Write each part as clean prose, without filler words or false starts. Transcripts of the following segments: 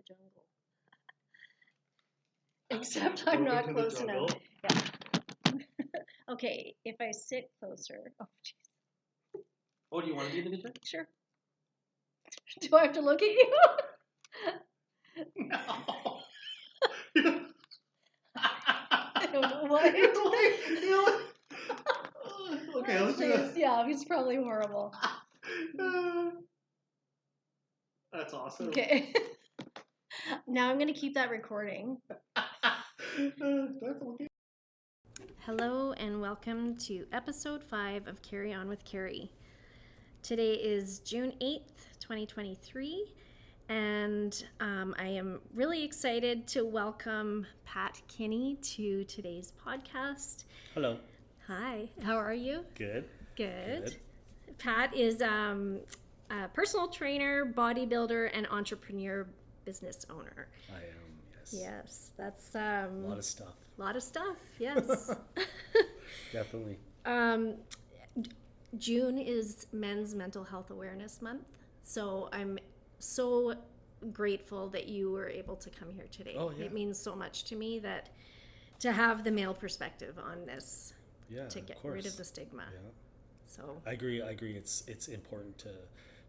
jungle. Except I'm not close enough. Yeah. Okay, if I sit closer. Oh, jeez. Oh, do you want to be in the picture? Sure. Do I have to look at you? No. What? Okay, let's do that. Yeah, he's probably horrible. That's awesome. Okay. Now I'm going to keep that recording. Hello and welcome to episode 5 of Carry On with Carrie. Today is June 8th, 2023, and I am really excited to welcome Pat Kinney to today's podcast. Hello. Hi, how are you? Good. Good. Pat is a personal trainer, bodybuilder, and entrepreneur business owner. I am, yes. Yes, that's a lot of stuff. A lot of stuff, yes. Definitely. June is Men's Mental Health Awareness Month, so I'm so grateful that you were able to come here today. Oh, yeah. It means so much to me that to have the male perspective on this, to get rid of the stigma. Yeah. So I agree. It's important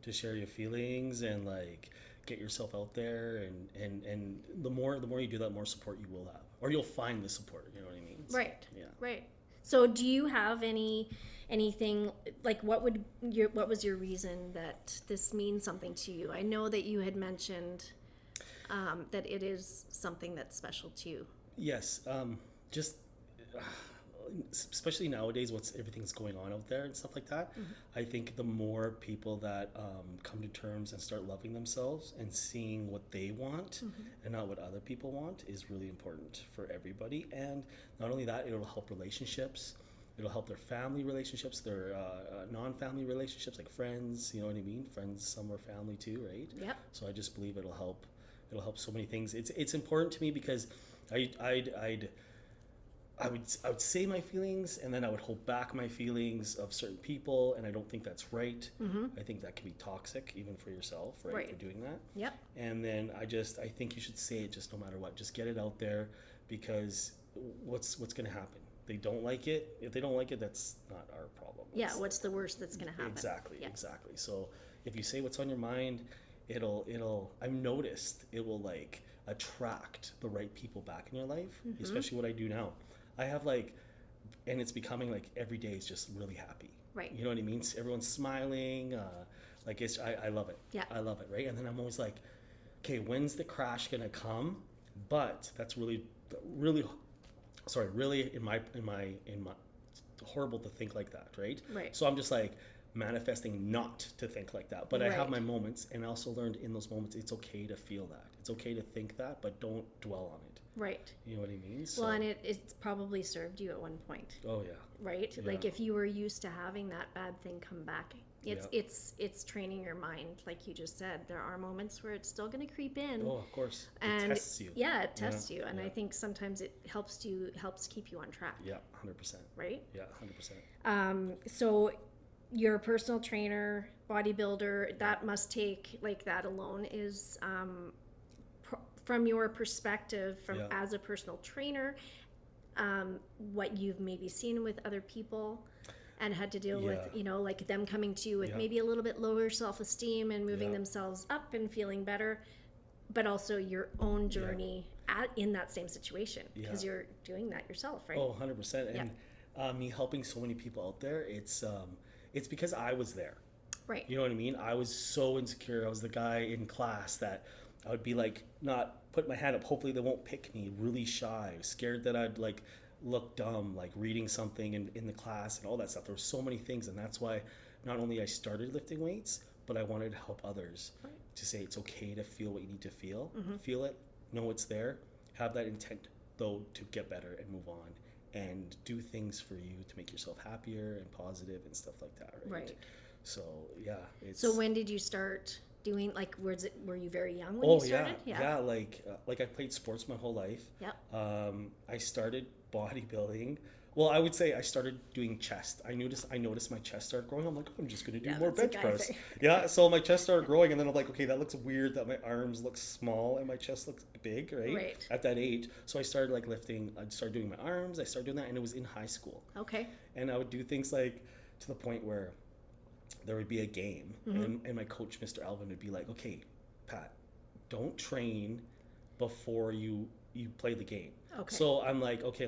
to share your feelings and like get yourself out there, and the more you do that, more support you will have, or you'll find the support. You know what I mean? Right. Yeah. Right. So do you have anything like what was your reason that this means something to you? I know that you had mentioned that it is something that's special to you. Yes. Just especially nowadays, everything's going on out there and stuff like that. Mm-hmm. I think the more people that come to terms and start loving themselves and seeing what they want and not what other people want is really important for everybody. And not only that, it'll help relationships. It'll help their family relationships, their non-family relationships, like friends. You know what I mean? Friends, some are family too, right? Yep. So I just believe it'll help. It'll help so many things. It's important to me because I would say my feelings, and then I would hold back my feelings of certain people, and I don't think that's right. Mm-hmm. I think that can be toxic even for yourself, right? For doing that. Yep. And then I think you should say it just no matter what. Just get it out there, because what's going to happen? They don't like it. If they don't like it, that's not our problem. Yeah, what's the worst that's going to happen? Exactly, yeah. Exactly. So if you say what's on your mind, it'll I've noticed it will like attract the right people back in your life, especially what I do now. I have and it's becoming like every day is just really happy. Right. You know what I mean? Everyone's smiling. I love it. Yeah. I love it. Right. And then I'm always like, okay, when's the crash gonna come? But that's really in my horrible to think like that. Right. Right. So I'm just like manifesting not to think like that. But I have my moments, and I also learned in those moments it's okay to feel that. It's okay to think that, but don't dwell on it. Right. You know what I mean? Well, and it's probably served you at one point. Oh yeah. Right? Yeah. Like if you were used to having that bad thing come back, it's training your mind, like you just said. There are moments where it's still going to creep in. Oh, of course. And it tests you. Yeah, it tests you. And I think sometimes it helps keep you on track. Yeah, 100%. Right? Yeah, 100%. So you're a personal trainer, bodybuilder, that must take, like that alone is from your perspective, as a personal trainer, what you've maybe seen with other people and had to deal with, like them coming to you with maybe a little bit lower self-esteem and moving themselves up and feeling better, but also your own journey in that same situation, because you're doing that yourself, right? Oh, 100%. And me helping so many people out there, it's because I was there. Right. You know what I mean? I was so insecure. I was the guy in class that I would be like, not put my hand up, hopefully they won't pick me, really shy, scared that I'd like look dumb, like reading something in the class and all that stuff. There were so many things, and that's why not only I started lifting weights, but I wanted to help others to say it's okay to feel what you need to feel. Feel it, know it's there, have that intent though to get better and move on and do things for you to make yourself happier and positive and stuff like that, right? So yeah. So when did you start doing, like, were you very young when you started? Yeah, like I played sports my whole life. Yep. I started bodybuilding Well, I would say I started doing chest. I noticed my chest started growing. I'm like, I'm just gonna do more that's a bench guy press. thing. Yeah, so my chest started growing, and then I'm like, okay, that looks weird that my arms look small and my chest looks big, right? Right. At that age, so I started like lifting. I started doing my arms. I started doing that, and it was in high school. Okay. And I would do things like to the point where there would be a game, and my coach, Mr. Alvin, would be like, okay, Pat, don't train before you play the game. Okay. So I'm like, okay,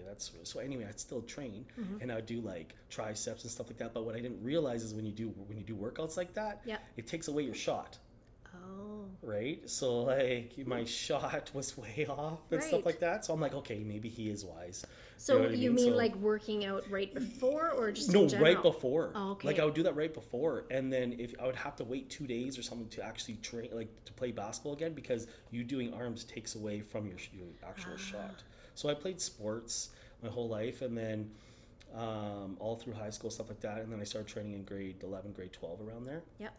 that's so anyway, I'd still train and I'd do like triceps and stuff like that. But what I didn't realize is when you do workouts like that, it takes away your shot. Oh. Right? So like my shot was way off and stuff like that. So I'm like, okay, maybe he is wise. So you know what I you mean? mean So, like working out right before or just no, in general? right before. Oh, okay. Like I would do that right before, and then if I would have to wait 2 days or something to actually train, like to play basketball again, because you doing arms takes away from your actual shot. So I played sports my whole life, and then all through high school, stuff like that, and then I started training in grade 11, grade 12, around there. Yep.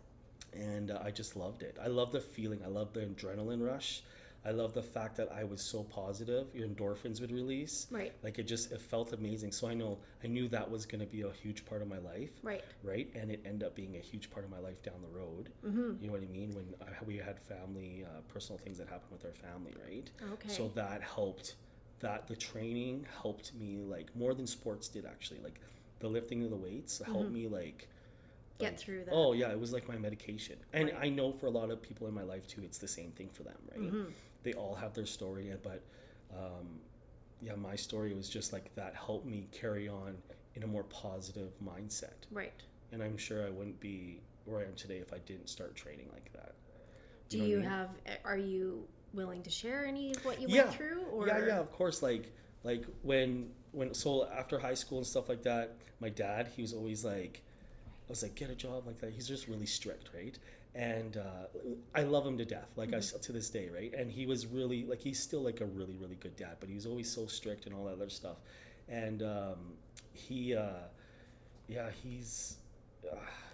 And I just loved it. I love the feeling. I love the adrenaline rush. I love the fact that I was so positive. Your endorphins would release. Right. Like it felt amazing. So I knew that was going to be a huge part of my life. Right. Right. And it ended up being a huge part of my life down the road. You know what I mean? When we had family, personal things that happened with our family. Right. Okay. So that helped. The training helped me like more than sports did actually. Like the lifting of the weights helped me like get through that. Oh yeah, it was like my medication. And I know for a lot of people in my life too, it's the same thing for them, right? They all have their story, but my story was just like that helped me carry on in a more positive mindset. Right. And I'm sure I wouldn't be where I am today if I didn't start training like that. Are you willing to share any of what you went through? Or? Yeah, of course. Like when so after high school and stuff like that, my dad, he was always like, I was like, get a job like that. He's just really strict, right? And I love him to death, like I to this day, right? And he was really like, he's still like a really, really good dad, but he was always so strict and all that other stuff. And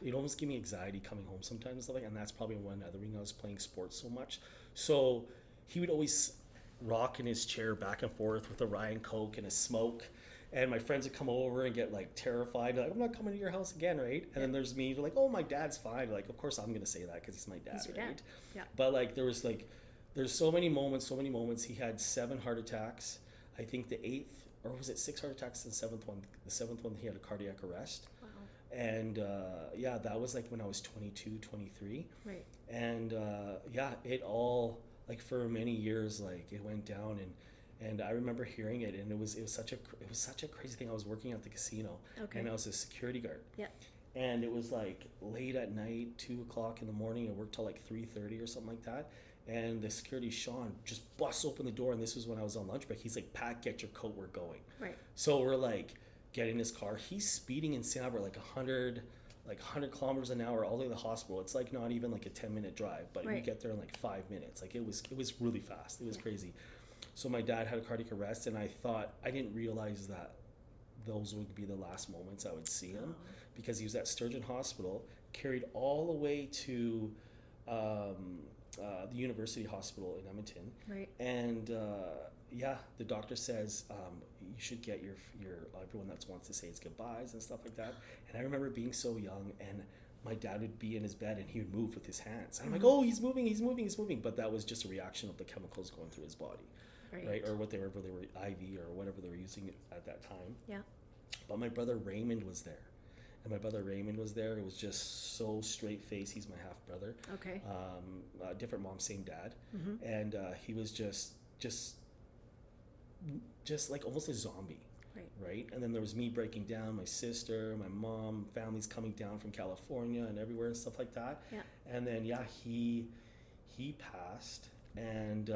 it almost gave me anxiety coming home sometimes and stuff like that. And that's probably one other reason I was playing sports so much. So he would always rock in his chair back and forth with a Rye and Coke and a smoke. And my friends would come over and get like terrified, like, I'm not coming to your house again, right? And then there's me, like, oh, my dad's fine. Like, of course I'm gonna say that because he's my dad, He's your right? dad. Yeah. But like there's so many moments. He had 7 heart attacks. I think the 8th, or was it 6 heart attacks? The 7th one he had a cardiac arrest. Wow. And that was like when I was 22, 23. Right. And it all, like, for many years, like, it went down, and I remember hearing it, and it was such a crazy thing. I was working at the casino, and I was a security guard. Yeah. And it was like late at night, 2:00 in the morning. I worked till like 3:30 or something like that. And the security, Sean, just busts open the door, and this was when I was on lunch break. He's like, Pat, get your coat, we're going. Right. So we're like getting his car. He's speeding in Santa Barbara like 100 kilometers an hour all the way to the hospital. It's like not even like a 10-minute drive, but we get there in like 5 minutes. Like it was really fast. It was crazy. So my dad had a cardiac arrest, and I didn't realize that those would be the last moments I would see him, because he was at Sturgeon Hospital, carried all the way to the University Hospital in Edmonton. Right. And the doctor says you should get your everyone that wants to say his goodbyes and stuff like that. And I remember being so young, and my dad would be in his bed and he would move with his hands. And I'm like, oh, he's moving. But that was just a reaction of the chemicals going through his body. Right? Or whether they were IV or whatever they were using at that time. Yeah. But my brother Raymond was there. It was just so straight face. He's my half brother. Okay. Different mom, same dad. And he was just like almost a zombie. Right. And then there was me breaking down, my sister, my mom, families coming down from California and everywhere and stuff like that. Yeah. And then he passed, and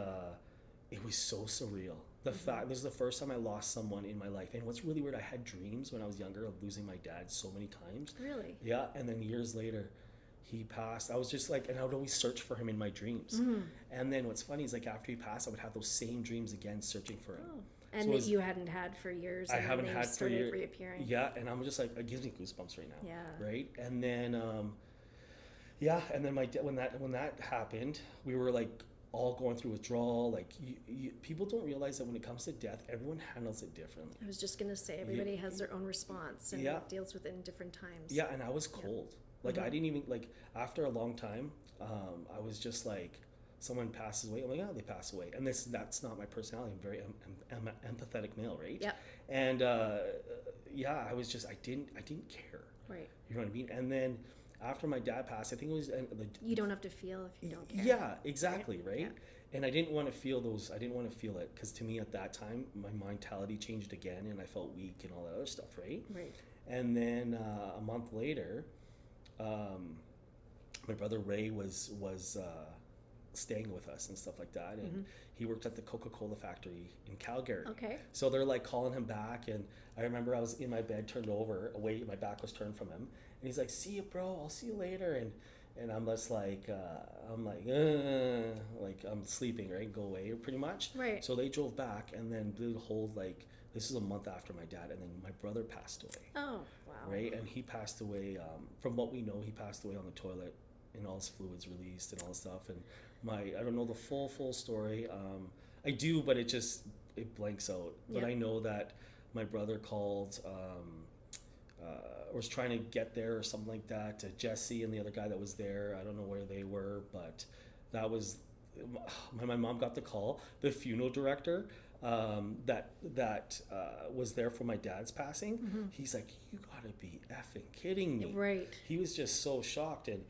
it was so surreal. The fact, this is the first time I lost someone in my life. And what's really weird, I had dreams when I was younger of losing my dad so many times. Really? Yeah. And then years later, he passed. I was just like, and I would always search for him in my dreams. And then what's funny is, like, after he passed, I would have those same dreams again, searching for him. And so that you hadn't had for years. I haven't had for years. Reappearing. Yeah. And I'm just like, it gives me goosebumps right now. Yeah. Right. And then, and then my dad, when that happened, we were like all going through withdrawal. Like people don't realize that when it comes to death, everyone handles it differently. I was just gonna say, everybody has their own response and deals with it in different times. Yeah, and I was cold. Like I didn't even, like, after a long time, I was just like, someone passes away, I'm like, oh, they pass away. And that's not my personality. I'm very empathetic male, right? Yeah. And I was just, I didn't care. Right. You know what I mean? And then after my dad passed, I think it was you don't have to feel if you don't care. Yeah, exactly, right? Yeah. And I didn't want to feel it, because to me at that time my mentality changed again, and I felt weak and all that other stuff, right? Right. And then a month later, my brother Ray was staying with us and stuff like that, and he worked at the Coca-Cola factory in Calgary. Okay. So they're like calling him back, and I remember I was in my bed, turned over, away, my back was turned from him, and he's like, "See you, bro. I'll see you later." And I'm just like, I'm sleeping, right? Go away, pretty much. Right. So they drove back, and then the whole, like, this is a month after my dad, and then my brother passed away. Oh, wow. Right, and he passed away. From what we know, he passed away on the toilet, and all his fluids released and all this stuff. And I don't know the full story. I do, but it blanks out. But I know that my brother called, was trying to get there or something like that, to Jesse and the other guy that was there. I don't know where they were, but that was, my mom got the call. The funeral director that was there for my dad's passing, he's like, "You gotta be effing kidding me." Right. He was just so shocked. And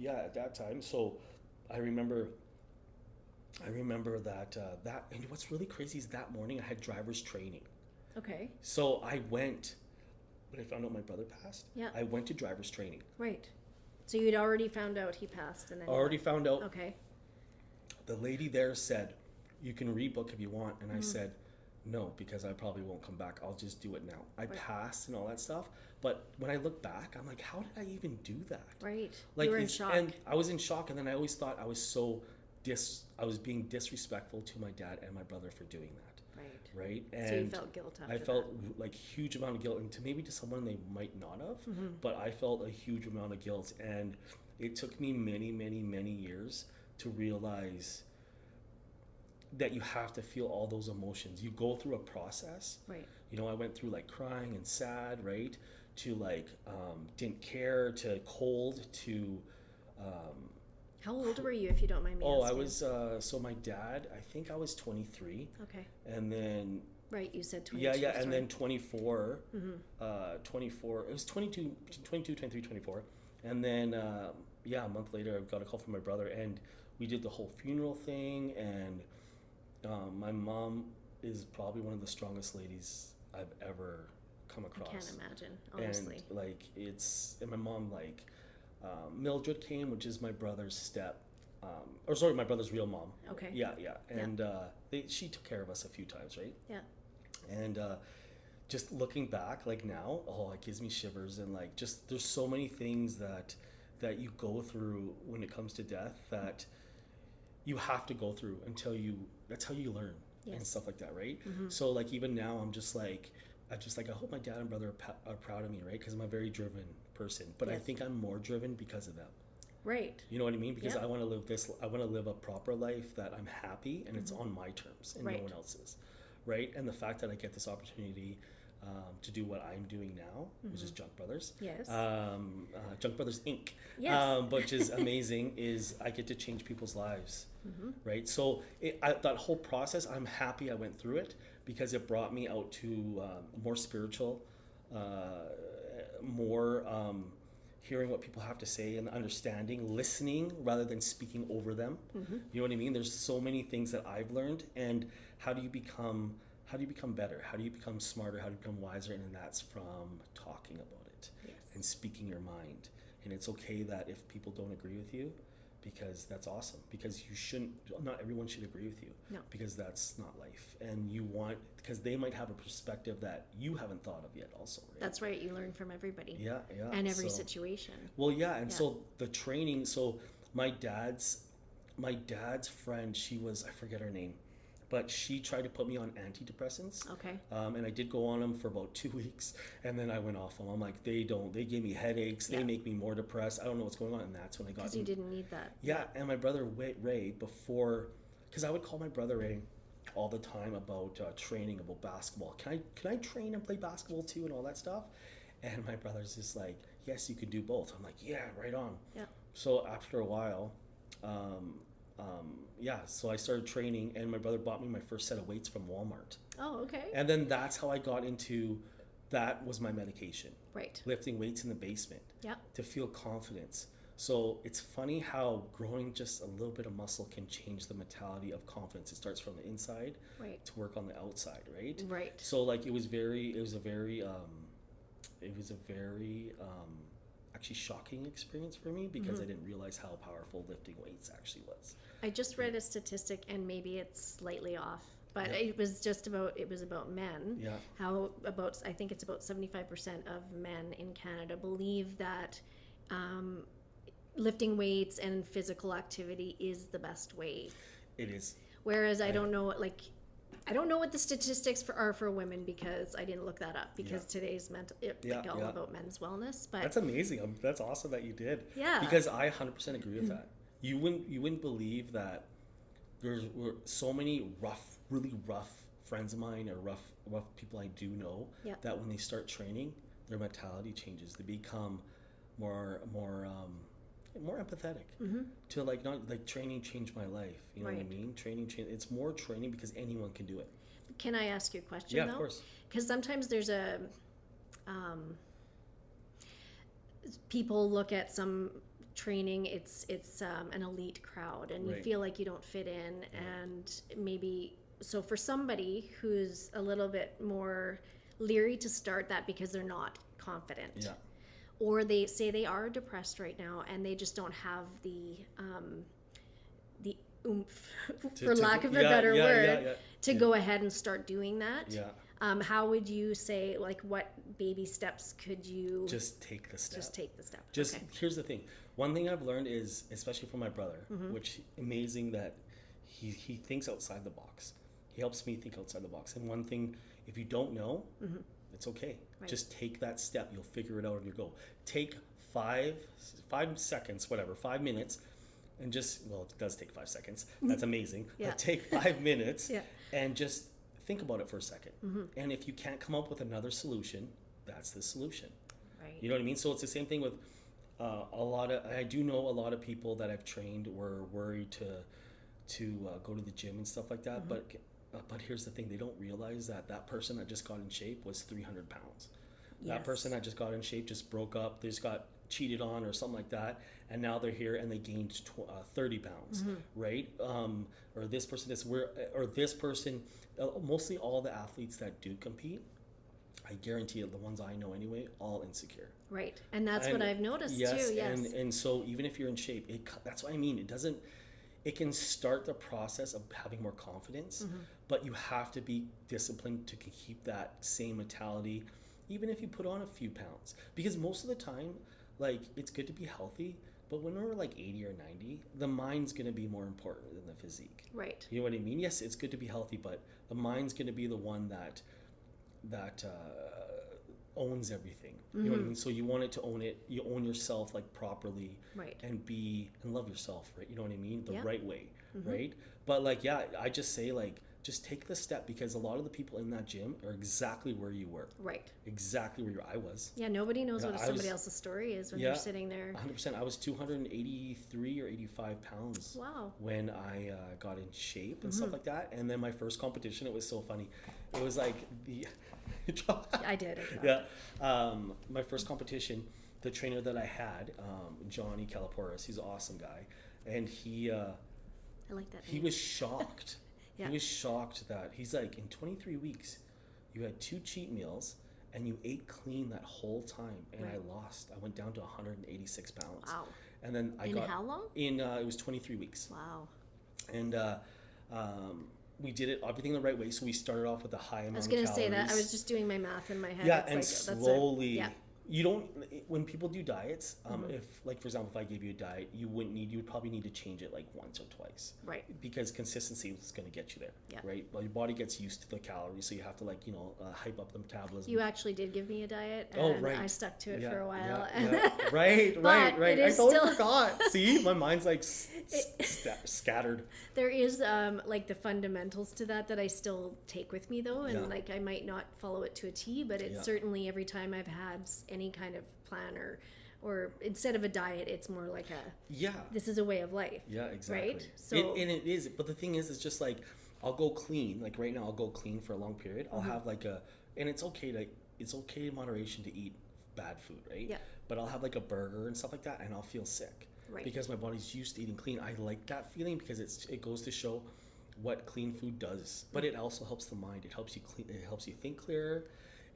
at that time, so I remember that and what's really crazy is that morning I had driver's training. Okay. So I went, when I found out my brother passed, I went to driver's training. Right. So you'd already found out he passed, and then already found out. Okay. The lady there said, "You can rebook if you want," and I said, "No, because I probably won't come back. I'll just do it now." I passed and all that stuff, but when I look back, I'm like, how did I even do that? Right. Like, you were in shock. And I was in shock, and then I always thought I was being disrespectful to my dad and my brother for doing that. Right. And so you felt guilt after I felt like huge amount of guilt, and to someone they might not have, but I felt a huge amount of guilt, and it took me many, many, many years to realize that you have to feel all those emotions. You go through a process. Right. You know, I went through like crying and sad, right, to like didn't care, to cold, to how old were you, if you don't mind me asking? I was so my dad, I think I was 23. Okay. And then right, you said 22. Yeah, and then 24. 24. It was 22, 23, 24. And then a month later I got a call from my brother, and we did the whole funeral thing, and my mom is probably one of the strongest ladies I've ever come across. I can't imagine, honestly. And like and my mom, like, Mildred came, which is my brother's my brother's real mom. Okay. Yeah. And she took care of us a few times, right? Yeah. And just looking back, like now, it gives me shivers, and like just there's so many things that you go through when it comes to death that you have to go through that's how you learn. Yes. And stuff like that, right? So like even now I hope my dad and brother are proud of me, right? Because I'm a very driven person, but I think I'm more driven because of them. Right. You know what I mean? Because I want to live a proper life that I'm happy, and it's on my terms and no one else's, right? And the fact that I get this opportunity to do what I'm doing now, which is Junk Brothers. Yes. Junk Brothers Inc. Yes. Which is amazing, is I get to change people's lives, right? So that whole process, I'm happy I went through it, because it brought me out to more spiritual, more hearing what people have to say and understanding, listening rather than speaking over them. You know what I mean? There's so many things that I've learned, and how do you become better? How do you become smarter? How do you become wiser? And that's from talking about it and speaking your mind. And it's okay that if people don't agree with you, because that's awesome, because not everyone should agree with you. No. Because that's not life. And because they might have a perspective that you haven't thought of yet also, right? That's right. You learn from everybody. Yeah. And every situation. Well, so the training, so my dad's friend, I forget her name, but she tried to put me on antidepressants. Okay. And I did go on them for about 2 weeks, and then I went off them. I'm like, they gave me headaches. They make me more depressed. I don't know what's going on. And that's when I got. Because you didn't need that. Yeah. And my brother Ray, before, because I would call my brother Ray all the time about training, about basketball. Can I train and play basketball too, and all that stuff? And my brother's just like, yes, you can do both. I'm like, yeah, right on. Yeah. So after a while, so I started training, and my brother bought me my first set of weights from Walmart. Oh, okay. And then that's how I got into, that was my medication. Right. Lifting weights in the basement. Yeah. To feel confidence. So it's funny how growing just a little bit of muscle can change the mentality of confidence. It starts from the inside to work on the outside, right? Right. So like it was a very actually shocking experience for me, because I didn't realize how powerful lifting weights actually was. I just read a statistic, and maybe it's slightly off, but it was about men. Yeah. How I think it's about 75% of men in Canada believe that lifting weights and physical activity is the best way. It is. Whereas I don't know what the statistics are for women, because I didn't look that up, because today's all about men's wellness. But that's amazing. That's awesome that you did. Yeah. Because I 100% agree with that. You wouldn't believe that were so many really rough friends of mine, or rough people I do know, that when they start training, their mentality changes. They become more empathetic. To not like, training changed my life. You know what I mean? It's more training because anyone can do it. Can I ask you a question? Yeah, though? Of course. Because sometimes there's people look at some training, it's an elite crowd, and you feel like you don't fit in, and maybe so for somebody who's a little bit more leery to start that because they're not confident. Yeah. Or they say they are depressed right now, and they just don't have the oomph, for lack of a better word, to go ahead and start doing that. Yeah. How would you say, like, what baby steps could you... Just take the step. Okay. Here's the thing. One thing I've learned is, especially from my brother, which amazing that he thinks outside the box. He helps me think outside the box. And one thing, if you don't know, it's okay. Right. Just take that step. You'll figure it out on your go. Take 5 seconds, whatever, 5 minutes, and it does take 5 seconds. That's amazing. Yeah. But take 5 minutes and just think about it for a second. And if you can't come up with another solution, that's the solution. Right. You know what I mean? So it's the same thing with I do know a lot of people that I've trained were worried to go to the gym and stuff like that. But here's the thing, they don't realize that person that just got in shape was 300 pounds. Yes. That person that just got in shape just broke up, they just got cheated on or something like that, and now they're here and they gained 30 pounds, right? Or this person mostly all the athletes that do compete, I guarantee it, the ones I know anyway, all insecure. Right, and that's what I've noticed too, yes. And so even if you're in shape, that's what I mean, it can start the process of having more confidence, but you have to be disciplined to keep that same mentality, even if you put on a few pounds. Because most of the time, like, it's good to be healthy, but when we're like 80 or 90, the mind's going to be more important than the physique. Right. You know what I mean? Yes, it's good to be healthy, but the mind's going to be the one that owns everything. You know what I mean? So you want it to own it. You own yourself, like, properly, right? And love yourself, right? You know what I mean? The right way, right? But like, I just say, like, just take the step, because a lot of the people in that gym are exactly where you were. Right. Exactly where I was. Yeah, nobody knows what somebody else's story is when you're sitting there. 100%. I was 283 or 85 pounds. Wow. When I got in shape and stuff like that. And then my first competition, it was so funny. It was like I did. Yeah. My first competition, the trainer that I had, Johnny Calaporis, he's an awesome guy. And I like that name. He was shocked. Yeah. He was shocked that he's like, in 23 weeks, you had 2 cheat meals and you ate clean that whole time. And I lost. I went down to 186 pounds. Wow. And then I got... In how long? It was 23 weeks. Wow. And we did everything the right way. So we started off with a high amount of calories. I was going to say that. I was just doing my math in my head. Yeah, and slowly you don't, when people do diets, if, like, for example, if I gave you a diet, you would probably need to change it like once or twice. Right. Because consistency is going to get you there. Yeah. Right. Well, your body gets used to the calories, so you have to, like, hype up the metabolism. You actually did give me a diet, and Oh, right. I stuck to it Yeah, for a while. yeah. Right. But it I is totally still- forgot. See, my mind's like scattered. There is like the fundamentals to that I still take with me though, and Yeah. like I might not follow it to a T, but it's Yeah. certainly every time I've had any kind of plan or instead of a diet, it's more like this is a way of life. Yeah, exactly. Right? So and it is, but the thing is, it's just like, I'll go clean. Like right now, I'll go clean for a long period. I'll have like and it's okay in moderation to eat bad food, right? Yeah. But I'll have like a burger and stuff like that, and I'll feel sick. Right. Because my body's used to eating clean. I like that feeling because it goes to show what clean food does. But it also helps the mind. It helps you It helps you think clearer.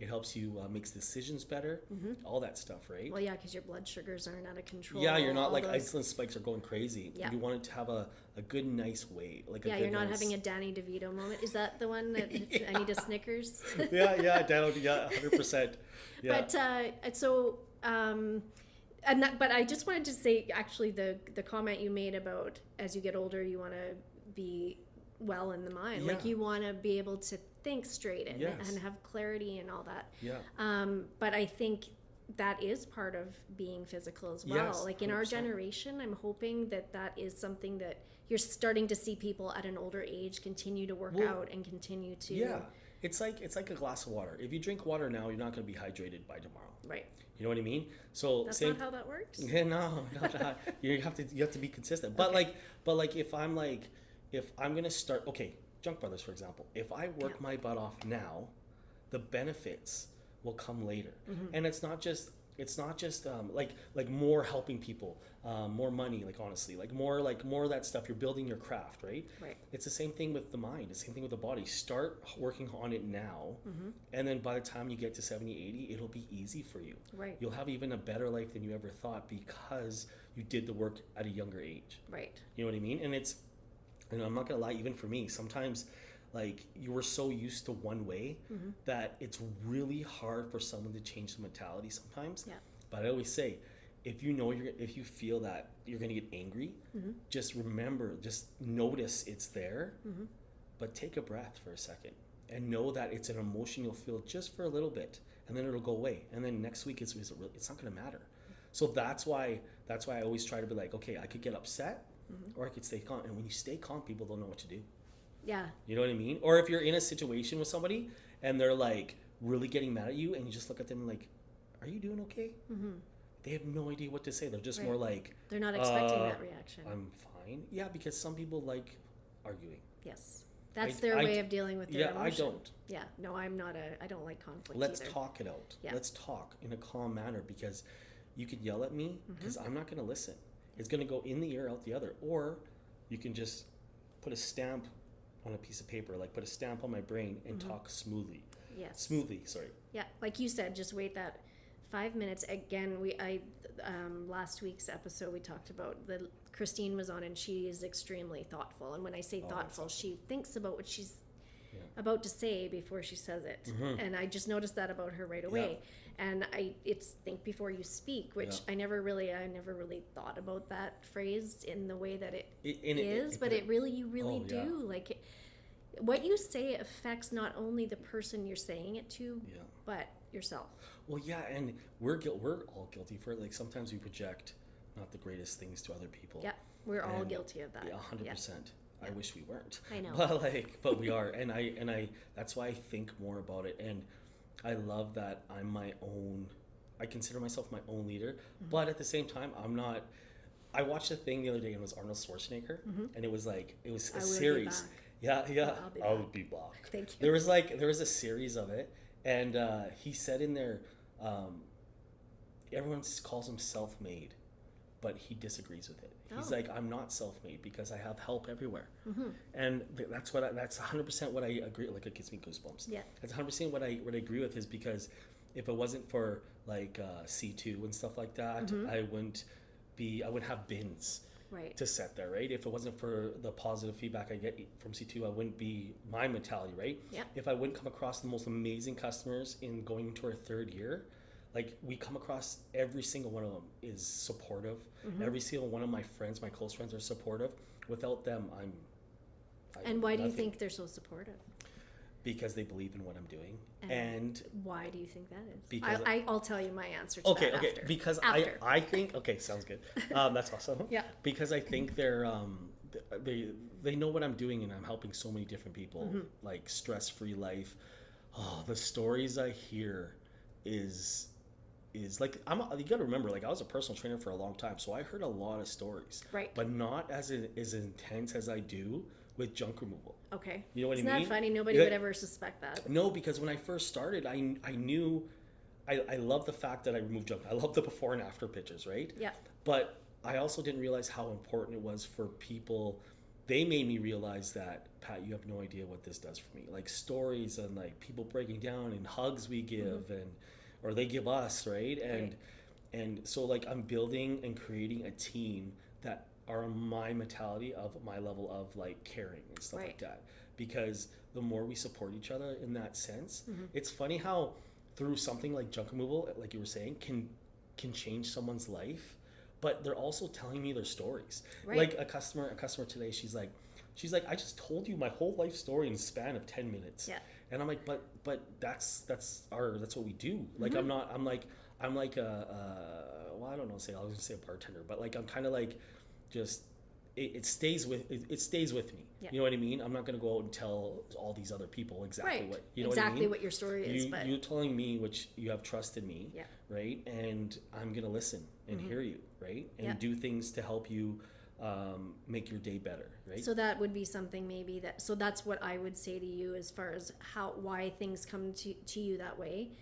It helps you make decisions better. All that stuff, right? well, yeah, because your blood sugars aren't out of control. Yeah, you're not all like those- insulin spikes are going crazy. Yeah. You want it to have a good, nice way. Like Yeah, a good, you're not nice... having a Danny DeVito moment. Is that the one that I need a Snickers? yeah, 100%. Yeah. But so but I just wanted to say actually the comment you made about as you get older you want to be well in the mind, like Yeah. you want to be able to think straight and, Yes. and have clarity and all that. Yeah. But I think that is part of being physical as well. Yes, like in our 100%. generation, I'm hoping that is something that you're starting to see people at an older age continue to work Well, out and continue to. Yeah. It's like a glass of water. If you drink water now, you're not going to be hydrated by tomorrow. Right. You know what I mean? So That's same. not how that works. Yeah, no, not. You have to be consistent. But Okay. if I'm gonna start, okay, Junk Brothers, for example, if I work my butt off now, the benefits will come later. And it's not just like more helping people, more money, like honestly, like more of that stuff. You're building your craft, right? Right. It's the same thing with the mind. It's the same thing with the body. Start working on it now, and then by the time you get to 70, 80, it'll be easy for you. Right. You'll have even a better life than you ever thought because you did the work at a younger age. Right. You know what I mean? And I'm not gonna lie, even for me, sometimes like you were so used to one way that it's really hard for someone to change the mentality sometimes. Yeah. But I always say, if you feel that you're gonna get angry, just remember, just notice it's there, but take a breath for a second and know that it's an emotion you'll feel just for a little bit, and then it'll go away, and then next week it's not gonna matter. So that's why I always try to be like, okay, I could get upset, or I could stay calm. And when you stay calm, people don't know what to do. Yeah. You know what I mean? Or if you're in a situation with somebody and they're like really getting mad at you, and you just look at them like, "Are you doing okay?" They have no idea what to say. They're just more like, They're not expecting that reaction. "I'm fine." Yeah, because some people like arguing. Yes. That's their way of dealing with their emotion. I don't. Yeah. No, I don't like conflict Let's either. talk it out. Yeah. Let's talk in a calm manner, because you could yell at me because I'm not going to listen. It's going to go in the ear, out the other. Or you can just put a stamp on a piece of paper, like put a stamp on my brain and talk smoothly. Yes. Smoothly, sorry. Yeah, like you said, just wait that 5 minutes. Again, last week's episode we talked about Christine was on, and she is extremely thoughtful. And when I say thoughtful, she thinks about what she's about to say before she says it. And I just noticed that about her right away. And it's think before you speak, which I never really thought about that phrase in the way that it is, but you really do. Like what you say affects not only the person you're saying it to, but yourself. Well, yeah, and we're all guilty for it. Like sometimes we project not the greatest things to other people. Yeah, we're all guilty of that. Yeah, 100%. I wish we weren't. I know. But we are, and I that's why I think more about it, and I love that I'm my own. I consider myself my own leader, but at the same time, I'm not. I watched a thing the other day, and it was Arnold Schwarzenegger, and it was a series. Yeah, I'll be back. Thank you. There was a series of it, and he said in there, everyone calls him self-made, but he disagrees with it. He's like, I'm not self-made because I have help everywhere, and that's 100% what I agree. Like it gives me goosebumps. Yeah, that's 100% what I agree with. Is because if it wasn't for like C2 and stuff like that, I wouldn't have bins to set there, right? If it wasn't for the positive feedback I get from C2, I wouldn't be my mentality, right? Yeah. If I wouldn't come across the most amazing customers in going into our third year, like we come across every single one of them is supportive. Mm-hmm. Every single one of my friends, my close friends, are supportive. Without them, And why do you nothing. think they're so supportive? Because they believe in what I'm doing. And why do you think that is? Because I'll tell you my answer to that after. Because After. I think, okay, sounds good. That's awesome. Yeah. Because I think they know what I'm doing, and I'm helping so many different people, Mm-hmm. like stress-free life. Oh, the stories I hear is like, you got to remember, like I was a personal trainer for a long time, so I heard a lot of stories, Right. but not as intense as I do with junk removal. Okay. You know what Isn't I mean? that funny? Nobody would ever suspect that. No, because when I first started, I knew, I love the fact that I removed junk. I love the before and after pictures, right? Yeah. But I also didn't realize how important it was for people. They made me realize that, Pat, you have no idea what this does for me. Like stories and like people breaking down and hugs we give or they give us, right? And so like I'm building and creating a team that are my mentality of my level of like caring and stuff like that. Because the more we support each other in that sense, it's funny how through something like junk removal, like you were saying, can change someone's life. But they're also telling me their stories. Right. Like a customer today, she's like, I just told you my whole life story in the span of 10 minutes. Yeah. And I'm like, but that's what we do. Like I'm like well, I don't know, I was gonna say a bartender, but like I'm kind of like just it stays with me. Yeah. You know what I mean? I'm not gonna go out and tell all these other people exactly what you know exactly what I mean? what your story is. But You telling me, which you have trust in me, Yeah. right? And I'm gonna listen and hear you, right? And do things to help you make your day better, right? So that would be something maybe so that's what I would say to you as far as why things come to you that way.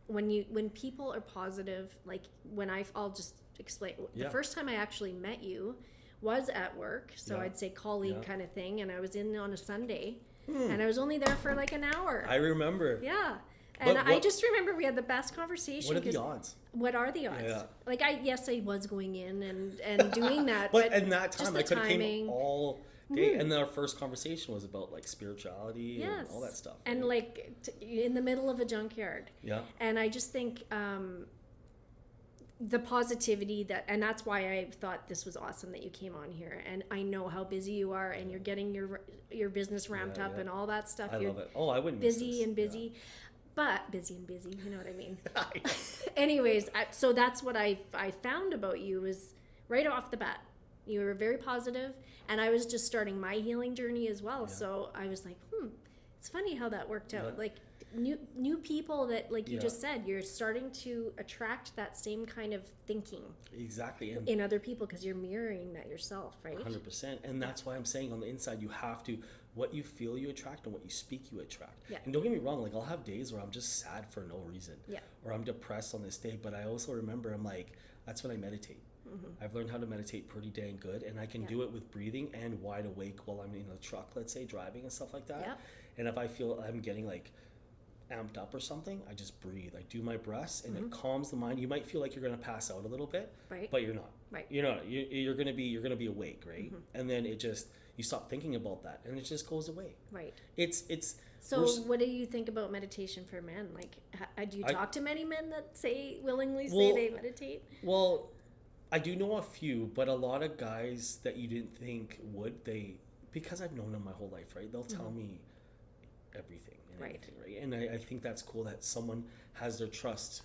When people are positive, like I'll just explain. The first time I actually met you was at work, so I'd say colleague kind of thing, and I was in on a Sunday, and I was only there for like an hour. I remember. Yeah. And I just remember we had the best conversation. What are the odds? What are the odds? Yeah. Like I was going in and doing that, but in that time I could have came timing. all day, and then our first conversation was about like spirituality and all that stuff. And right? like in the middle of a junkyard. Yeah. And I just think the positivity and that's why I thought this was awesome that you came on here. And I know how busy you are, and you're getting your business ramped up and all that stuff. I love it. Oh, I wouldn't busy miss this. and busy. Yeah. But busy, you know what I mean? Anyways, so that's what I found about you is right off the bat. You were very positive, and I was just starting my healing journey as well. Yeah. So I was like, it's funny how that worked out. Yeah. Like new people that, like you just said, you're starting to attract that same kind of thinking. Exactly. And in other people, because you're mirroring that yourself, right? 100%. And that's why I'm saying on the inside, you have to, what you feel you attract and what you speak you attract. Yeah. And don't get me wrong, like I'll have days where I'm just sad for no reason. Yeah. Or I'm depressed on this day, but I also remember I'm like, that's when I meditate. I've learned how to meditate pretty dang good, and I can do it with breathing and wide awake while I'm in a truck, let's say, driving and stuff like that. Yeah. And if I feel I'm getting like amped up or something, I just breathe. I do my breaths, and it calms the mind. You might feel like you're going to pass out a little bit, right? But you're not. Right. You're not. You're going to be awake, right? And then you stop thinking about that, and it just goes away. Right. It's. So what do you think about meditation for men? Like, do you talk to many men that willingly say they meditate? Well, I do know a few, but a lot of guys that you didn't think would, because I've known them my whole life, right? They'll tell me everything and anything, right? And I think that's cool that someone has their trust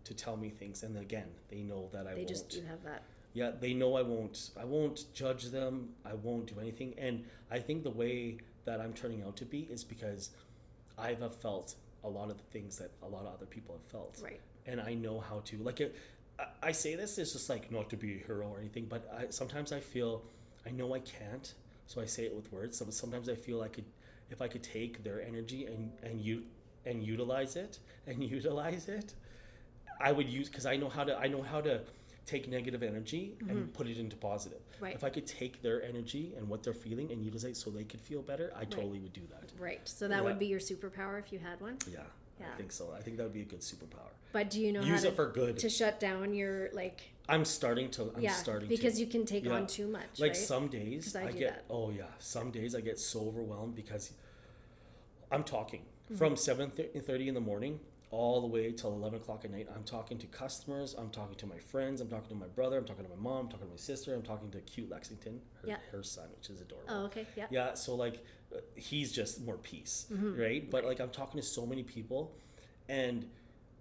to tell me things, and again, they know that I won't. They just do have that. Yeah, they know I won't judge them. I won't do anything. And I think the way that I'm turning out to be is because I've felt a lot of the things that a lot of other people have felt. Right. And I know how to, like, I say this is just like not to be a hero or anything, but sometimes I feel, I know I can't, so I say it with words. So sometimes I feel like if I could take their energy and utilize it, I would use, because I know how to take negative energy and put it into positive. Right. If I could take their energy and what they're feeling and utilize it so they could feel better, I totally would do that. Right. So that would be your superpower if you had one? Yeah. I think so. I think that would be a good superpower. But do you know use how it for good to shut down your like? I'm starting to. Because you can take on too much. Like right? some days I get. That. Oh yeah, some days I get so overwhelmed because I'm talking from 7:30 in the morning all the way till 11 o'clock at night. I'm talking to customers, I'm talking to my friends, I'm talking to my brother, I'm talking to my mom, I'm talking to my sister, I'm talking to cute Lexington, her son, which is adorable. Oh, okay. Yeah. Yeah, so like he's just more peace, right? But like I'm talking to so many people, and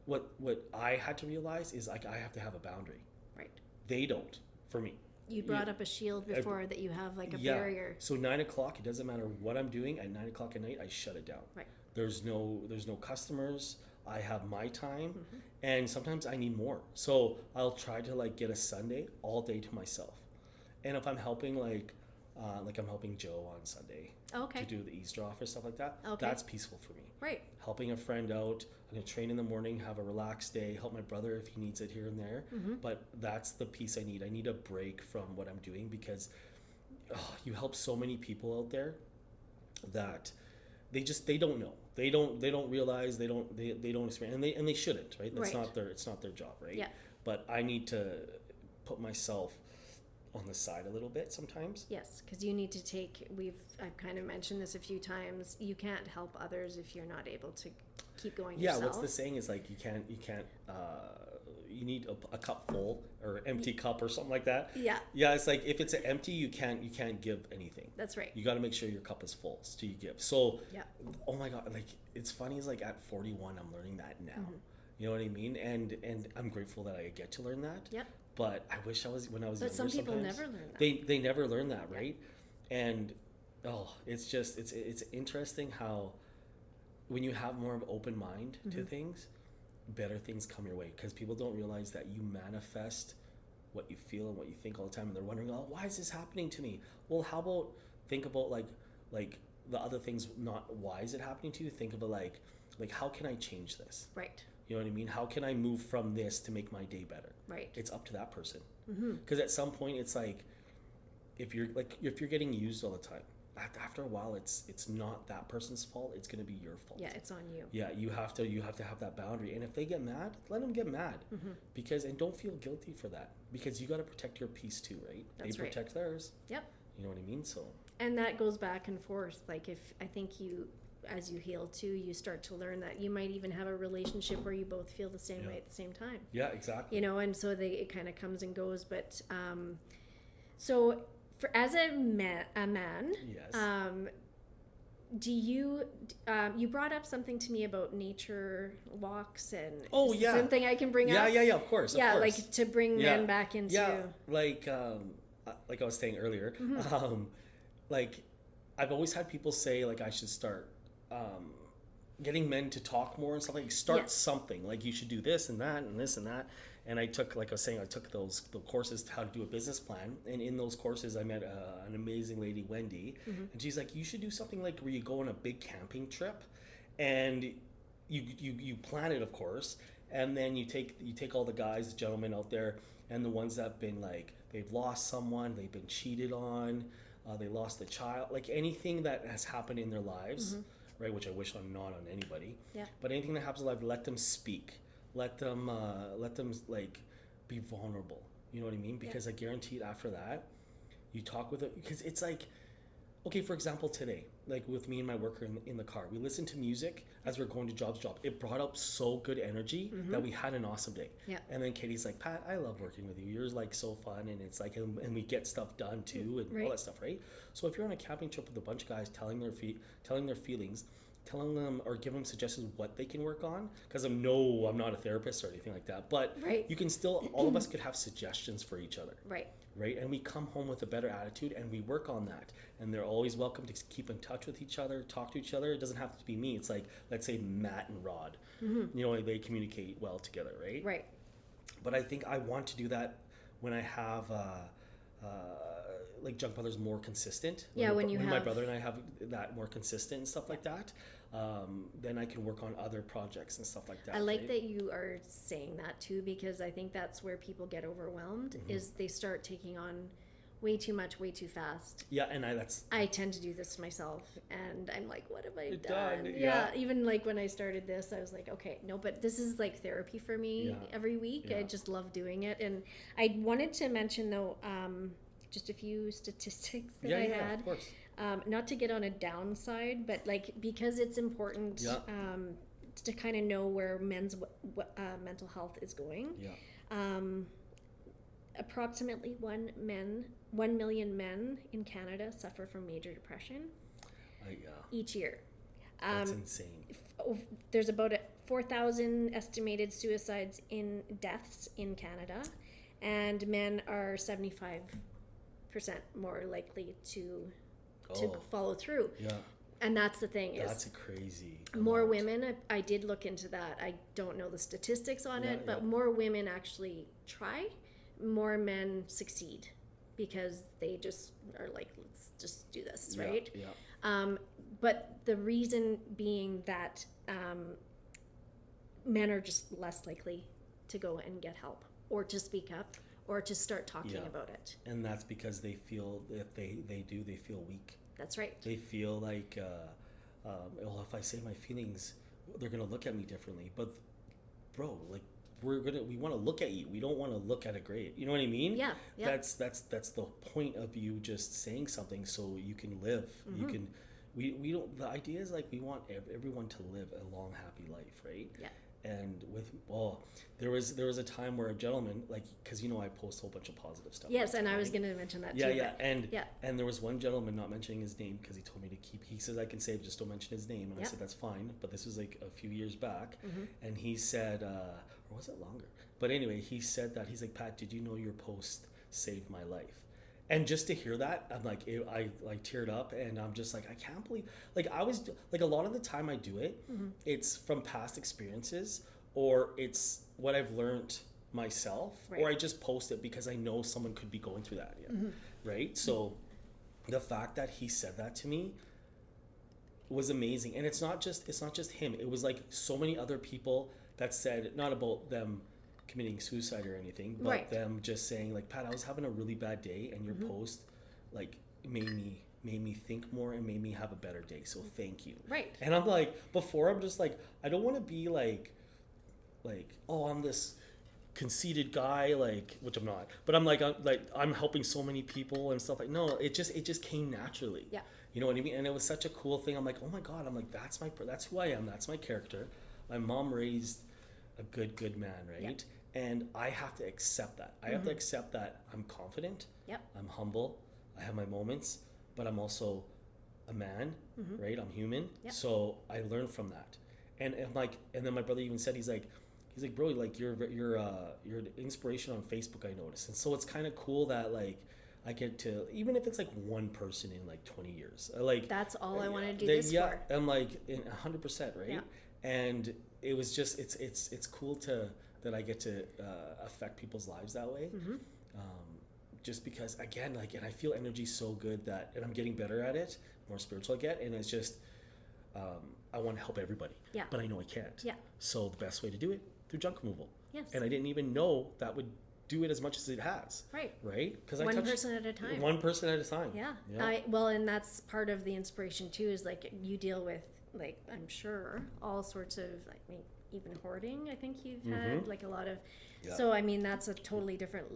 what I had to realize is like I have to have a boundary. Right. They don't, for me. You brought up a shield before that you have like a barrier. So 9 o'clock, it doesn't matter what I'm doing. At 9 o'clock at night, I shut it down. Right. There's no customers. I have my time, and sometimes I need more. So I'll try to like get a Sunday all day to myself. And if I'm helping like I'm helping Joe on Sunday to do the Easter off or stuff like that, that's peaceful for me. Right. Helping a friend out, I'm gonna train in the morning, have a relaxed day, help my brother if he needs it here and there. But that's the peace I need. I need a break from what I'm doing, because you help so many people out there that they don't know. They don't realize, they don't experience, and they shouldn't, right? That's it's not their job, right? Yeah. But I need to put myself on the side a little bit sometimes. Yes, because you need to take, I've kind of mentioned this a few times, you can't help others if you're not able to keep going yourself. What's the saying is like you can't you need a cup full or empty cup or something like that. Yeah, it's like if it's an empty, you can't give anything. That's right. You got to make sure your cup is full so you give. So oh my god, like it's funny, is like at 41 I'm learning that now. You know what I mean? And I'm grateful that I get to learn that. Yep. But I wish I was when I was younger. But some people never learn that. They never learn that, right? And it's just it's interesting how when you have more of an open mind to things, better things come your way, because people don't realize that you manifest what you feel and what you think all the time, and they're wondering, oh, why is this happening to me? Well, how about think about like the other things, not why is it happening to you? Think of it like how can I change this? Right. You know what I mean? How can I move from this to make my day better? Right. It's up to that person. Because at some point, it's like if you're getting used all the time, after a while, it's not that person's fault. It's going to be your fault. Yeah, it's on you. Yeah, you have to have that boundary. And if they get mad, let them get mad. And don't feel guilty for that, because you got to protect your peace too, right? That's they protect theirs. Yep. You know what I mean? So. And that goes back and forth. Like I think as you heal too, you start to learn that you might even have a relationship where you both feel the same way at the same time. Yeah, exactly. You know, and so it kind of comes and goes. But so as a man, yes. Do you brought up something to me about nature walks and something I can bring up? Yeah, of course. Yeah, like to bring men back into like I was saying earlier, like I've always had people say like I should start getting men to talk more and stuff, like start something, like you should do this and that and this and that. And I took, like I was saying, I took the courses how to do a business plan, and in those courses I met an amazing lady, Wendy, and she's like, you should do something like where you go on a big camping trip, and you plan it, of course, and then you take all the guys, the gentlemen out there, and the ones that have been like they've lost someone, they've been cheated on, they lost a child, like anything that has happened in their lives, right? Which I wish I'm not on anybody. Yeah. But anything that happens in life, let them speak. Let them like be vulnerable. You know what I mean? Because I guarantee it, after that, you talk with it, because it's like, okay, for example, today, like with me and my worker in the car, we listened to music as we're going to job. It brought up so good energy that we had an awesome day. Yeah. And then Katie's like, Pat, I love working with you. You're like so fun, and it's like, and we get stuff done too, and all that stuff, right? So if you're on a camping trip with a bunch of guys telling their feelings, telling them or give them suggestions what they can work on, because I'm not a therapist or anything like that, but you can still, all of us could have suggestions for each other, right? And we come home with a better attitude and we work on that, and they're always welcome to keep in touch with each other, talk to each other. It doesn't have to be me. It's like, let's say Matt and Rod, you know, they communicate well together, right? But I think I want to do that when I have like Junk Brothers more consistent. When my brother and I have that more consistent and stuff like that, then I can work on other projects and stuff like that. I like that you are saying that too, because I think that's where people get overwhelmed, is they start taking on way too much, way too fast. Yeah, and I tend to do this myself, and I'm like, what have I done? Yeah, even like when I started this, I was like, okay, no, but this is like therapy for me every week. I just love doing it. And I wanted to mention though, just a few statistics that I had. Of course. Not to get on a downside, but like, because it's important to kind of know where men's mental health is going. Approximately 1 million men in Canada suffer from major depression each year. That's insane. There's about 4,000 estimated suicides in deaths in Canada, and men are 75% more likely to follow through. Yeah. And that's the thing. That's a crazy more amount. women. I did look into that. I don't know the statistics on it, but more women actually try. More men succeed because they just are like, let's just do this, right? Yeah. But the reason being that men are just less likely to go and get help or to speak up or to start talking about it. And that's because they feel, if they do, they feel weak. That's right. They feel like, well, if I say my feelings, they're going to look at me differently. But, bro, like, we want to look at you. We don't want to look at a grave. You know what I mean? Yeah. That's the point of you just saying something so you can live. You can, we don't, the idea is like we want everyone to live a long, happy life, right? Yeah. And there was a time where a gentleman, like, because I post a whole bunch of positive stuff. Yes, and I was going to mention that too. And there was one gentleman, not mentioning his name because he told me to keep. He says I can say it, just don't mention his name, and I said that's fine. But this was like a few years back, and he said, or was it longer? But anyway, he said that he's like, Pat, did you know your post saved my life? And just to hear that, I'm like, I like teared up, and I'm just like, I can't believe, like, I was like, a lot of the time I do it, it's from past experiences, or it's what I've learned myself, or I just post it because I know someone could be going through that, right? So the fact that he said that to me was amazing, and it's not just him. It was like so many other people that said, not about them committing suicide or anything, but them just saying like, Pat, I was having a really bad day, and your post like made me think more and made me have a better day, so thank you. Right. And I'm like, before, I'm just like, I don't want to be like oh, I'm this conceited guy, like, which I'm not, but I'm helping so many people and stuff. Like, no, it just came naturally. Yeah. You know what I mean? And it was such a cool thing. I'm like, oh my God, I'm like, that's who I am, that's my character. My mom raised a good man, right? And I have to accept that. I have to accept that I'm confident. I'm humble. I have my moments, but I'm also a man, right? I'm human. So I learn from that. And then my brother even said, he's like, bro, like you're an inspiration on Facebook, I noticed. And so it's kind of cool that like I get to, even if it's like one person in like 20 years, like that's all I want to do this for. I'm like in 100%, right? And it was just, it's cool that I get to affect people's lives that way. Just because, again, like, and I feel energy so good and I'm getting better at it, more spiritual I get, and it's just, I want to help everybody, but I know I can't. So the best way to do it, through junk removal. And I didn't even know that would do it as much as it has. Right? Because one person at a time. One person at a time. Well, and that's part of the inspiration too, is like you deal with, like, I'm sure, all sorts of, like, even hoarding, I think you've had, like, a lot of, so I mean, that's a totally different,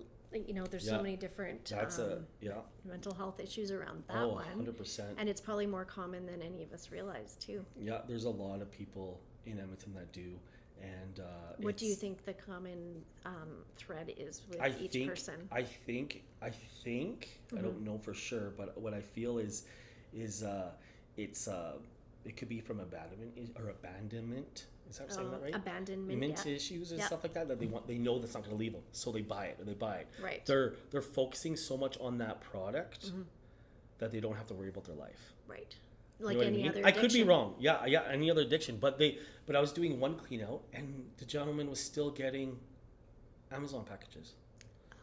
there's so many different mental health issues around that one. 100%. And it's probably more common than any of us realize too. There's a lot of people in Edmonton that do. And what do you think the common thread is with each person? I think I don't know for sure, but what I feel is it could be from abandonment. Is that saying that right? Abandonment issues and stuff like that they know that's not going to leave them, so they buy it. Right. They're focusing so much on that product that they don't have to worry about their life. Right. Like any other addiction. I could be wrong. Yeah, any other addiction. But I was doing one clean out, and the gentleman was still getting Amazon packages.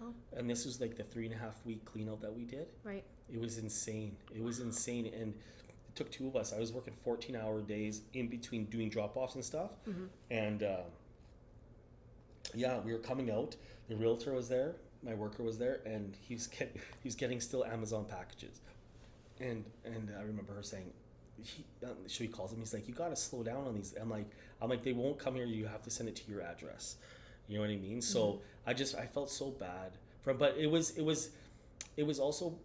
Oh. And this was like the 3.5 week clean out that we did. Right. It was insane. And it took two of us. I was working 14-hour days in between doing drop-offs and stuff. And we were coming out. The realtor was there. My worker was there, and he was getting still Amazon packages. And I remember her saying, she calls him. He's like, you got to slow down on these. I'm like, they won't come here. You have to send it to your address. You know what I mean? So I felt so bad but it was also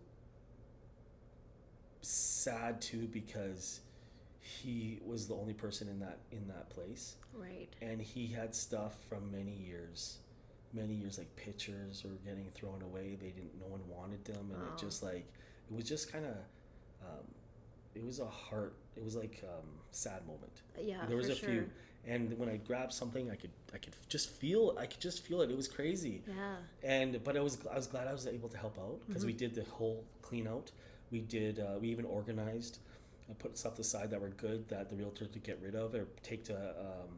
sad too, because he was the only person in that place, Right. and he had stuff from many years, like pictures were getting thrown away. No one wanted them, and it was just kind of, it was like sad moment. Yeah, There was for a sure. few, and when I grabbed something, I could just feel it. It was crazy. Yeah. But I was glad I was able to help out, because we did the whole clean out. We we even organized. I put stuff aside that were good that the realtor could get rid of or take to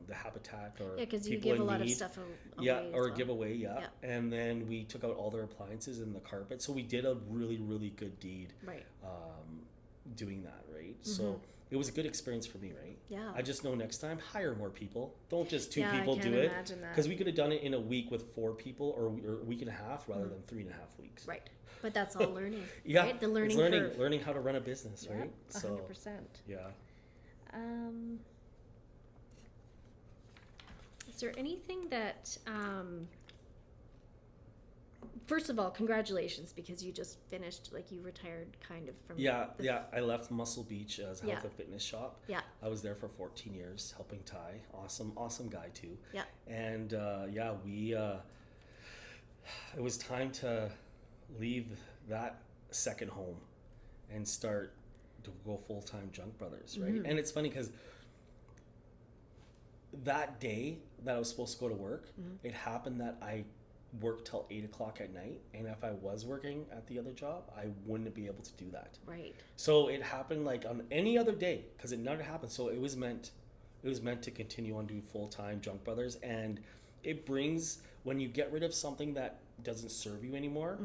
the habitat or Yeah, because you people give a in lot of need. stuff away. Yeah, as or well. give away, yeah. Yeah. And then we took out all their appliances and the carpet. So we did a really, really good deed Right. doing that, right? So it was a good experience for me, right? Yeah. I just know next time, hire more people. Don't just two Yeah, I people can't do it. imagine that. Because we could have done it in a week with 4 people or a week and a half rather than 3.5 weeks. Right. But that's all learning. Yeah, Right? The learning it's curve. learning how to run a business, Yeah, right? 100%. Yeah. Is there anything that, first of all, congratulations, because you just finished, like you retired kind of from. Yeah. I left Muscle Beach as a health Yeah. and fitness shop. Yeah. I was there for 14 years helping Ty. Awesome guy too. Yeah. And we it was time to leave that second home and start to go full-time Junk Brothers, right? And it's funny because that day that I was supposed to go to work, it happened that I worked till 8 o'clock at night, and if I was working at the other job, I wouldn't be able to do that. Right. So it happened like on any other day, because it never happened. So it was meant to continue on doing full-time Junk Brothers, and it brings, when you get rid of something that doesn't serve you anymore,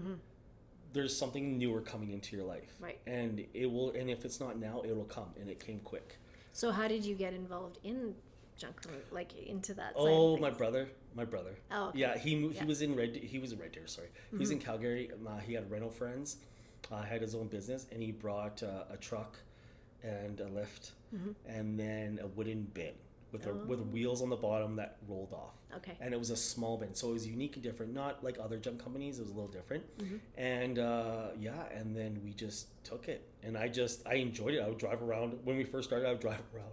there's something newer coming into your life. Right. And it will, and if it's not now, it will come, and it came quick. So how did you get involved in junk removal, like into that side Oh, of my things? brother. Oh, okay. Yeah, he Yeah. was in Red Deer, sorry. He was in Calgary. He had rental friends, had his own business, and he brought a truck and a lift, and then a wooden bin with wheels on the bottom that rolled off. Okay. And it was a small bin, so it was unique and different. Not like other junk companies; it was a little different. And and then we just took it, and I enjoyed it. I would drive around. When we first started, I would drive around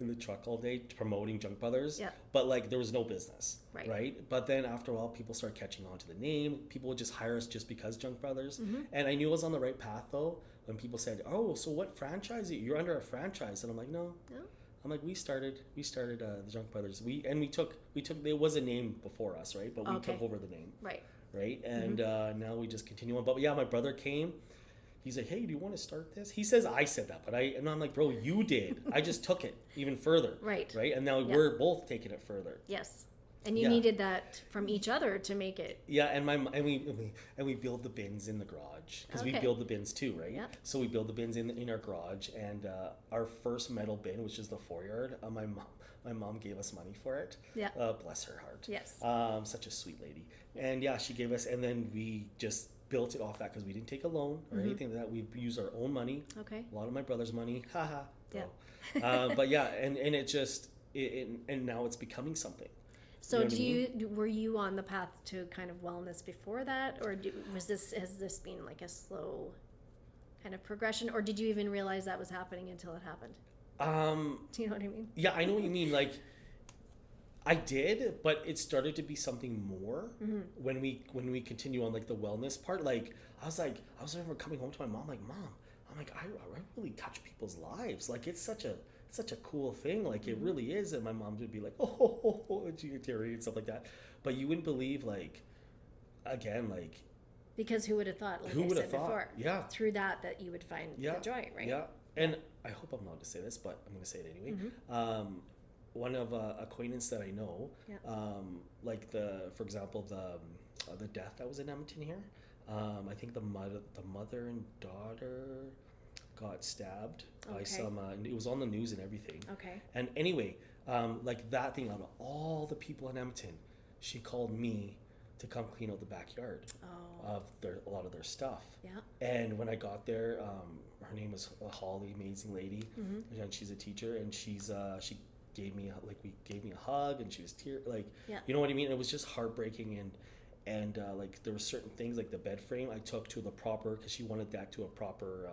in the truck all day promoting Junk Brothers. Yeah. But like there was no business, Right. right? But then after a while, people started catching on to the name. People would just hire us just because Junk Brothers. And I knew I was on the right path though when people said, "Oh, so what franchise? You're under a franchise?" And I'm like, "No." No? I'm like, we started the Junk Brothers. We took there was a name before us, right? But we Okay. took over the name, Right. right? And now we just continue on. But yeah, my brother came. He's like, "Hey, do you want to start this?" He says I said that, but I'm like, "Bro, you did." I just took it even further. Right. Right? And now Yeah. we're both taking it further. Yes. And you Yeah. needed that from each other to make it. Yeah, and we build the bins in the garage because we Okay. build the bins too, right? Yeah. So we build the bins in our garage, and our first metal bin, which is the 4-yard, my mom gave us money for it. Yeah. Bless her heart. Yes. Such a sweet lady. And yeah, she gave us, and then we just built it off that because we didn't take a loan or anything like that. We used our own money. Okay. A lot of my brother's money. Haha. Yeah. But yeah, and it just and now it's becoming something. So You know what I were you on the path to kind of wellness before that, or has this been like a slow kind of progression, or did you even realize that was happening until it happened? Do you know what I mean? Yeah, I know what you mean. Like, I did, but it started to be something more when we continue on like the wellness part. Like, I was remember coming home to my mom, like, "Mom, I'm like, I really touch people's lives. Like, it's such a cool thing. Like, it really is." And my mom would be like, "Oh," and she would teary and stuff like that. But you wouldn't believe, like, again, like, Because who would have thought? Like who I would said have thought? before, Yeah. through that you would find Yeah. the joy, right? Yeah. And I hope I'm allowed to say this, but I'm going to say it anyway. One of acquaintance that I know, Yeah. like for example, the death that was in Edmonton here. I think the mother and daughter got stabbed by Okay. some. And it was on the news and everything. Okay. And anyway, like that thing, out of all the people in Edmonton, she called me to come clean out the backyard Oh. of a lot of their stuff. Yeah. And when I got there, her name was Holly, amazing lady, and she's a teacher, and she gave me gave me a hug, and she was Yeah. you know what I mean. It was just heartbreaking, and like there were certain things like the bed frame I took to the proper, because she wanted that to a proper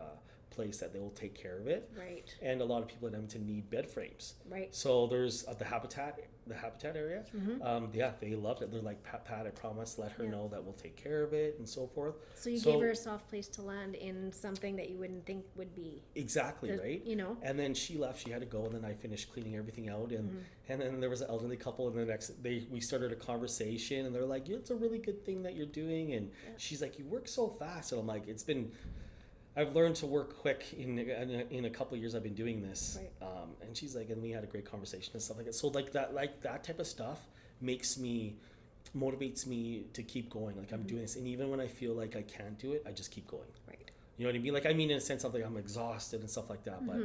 place that they will take care of it. Right. And a lot of people in Edmonton need bed frames. Right. So there's the habitat area. Yeah, they loved it. They're like, Pat, I promise, let her know that we'll take care of it and so forth. So you gave her a soft place to land in something that you wouldn't think would be. Exactly, right? You know. And then she left. She had to go, and then I finished cleaning everything out, and then there was an elderly couple, and we started a conversation, and they're like, it's a really good thing that you're doing, and she's like, you work so fast, and I'm like, I've learned to work quick in a couple of years I've been doing this. Right. And she's like, and we had a great conversation and stuff like that. So like that type of stuff motivates me to keep going. Like I'm doing this. And even when I feel like I can't do it, I just keep going. Right. You know what I mean? Like, I mean, in a sense, something I'm exhausted and stuff like that. But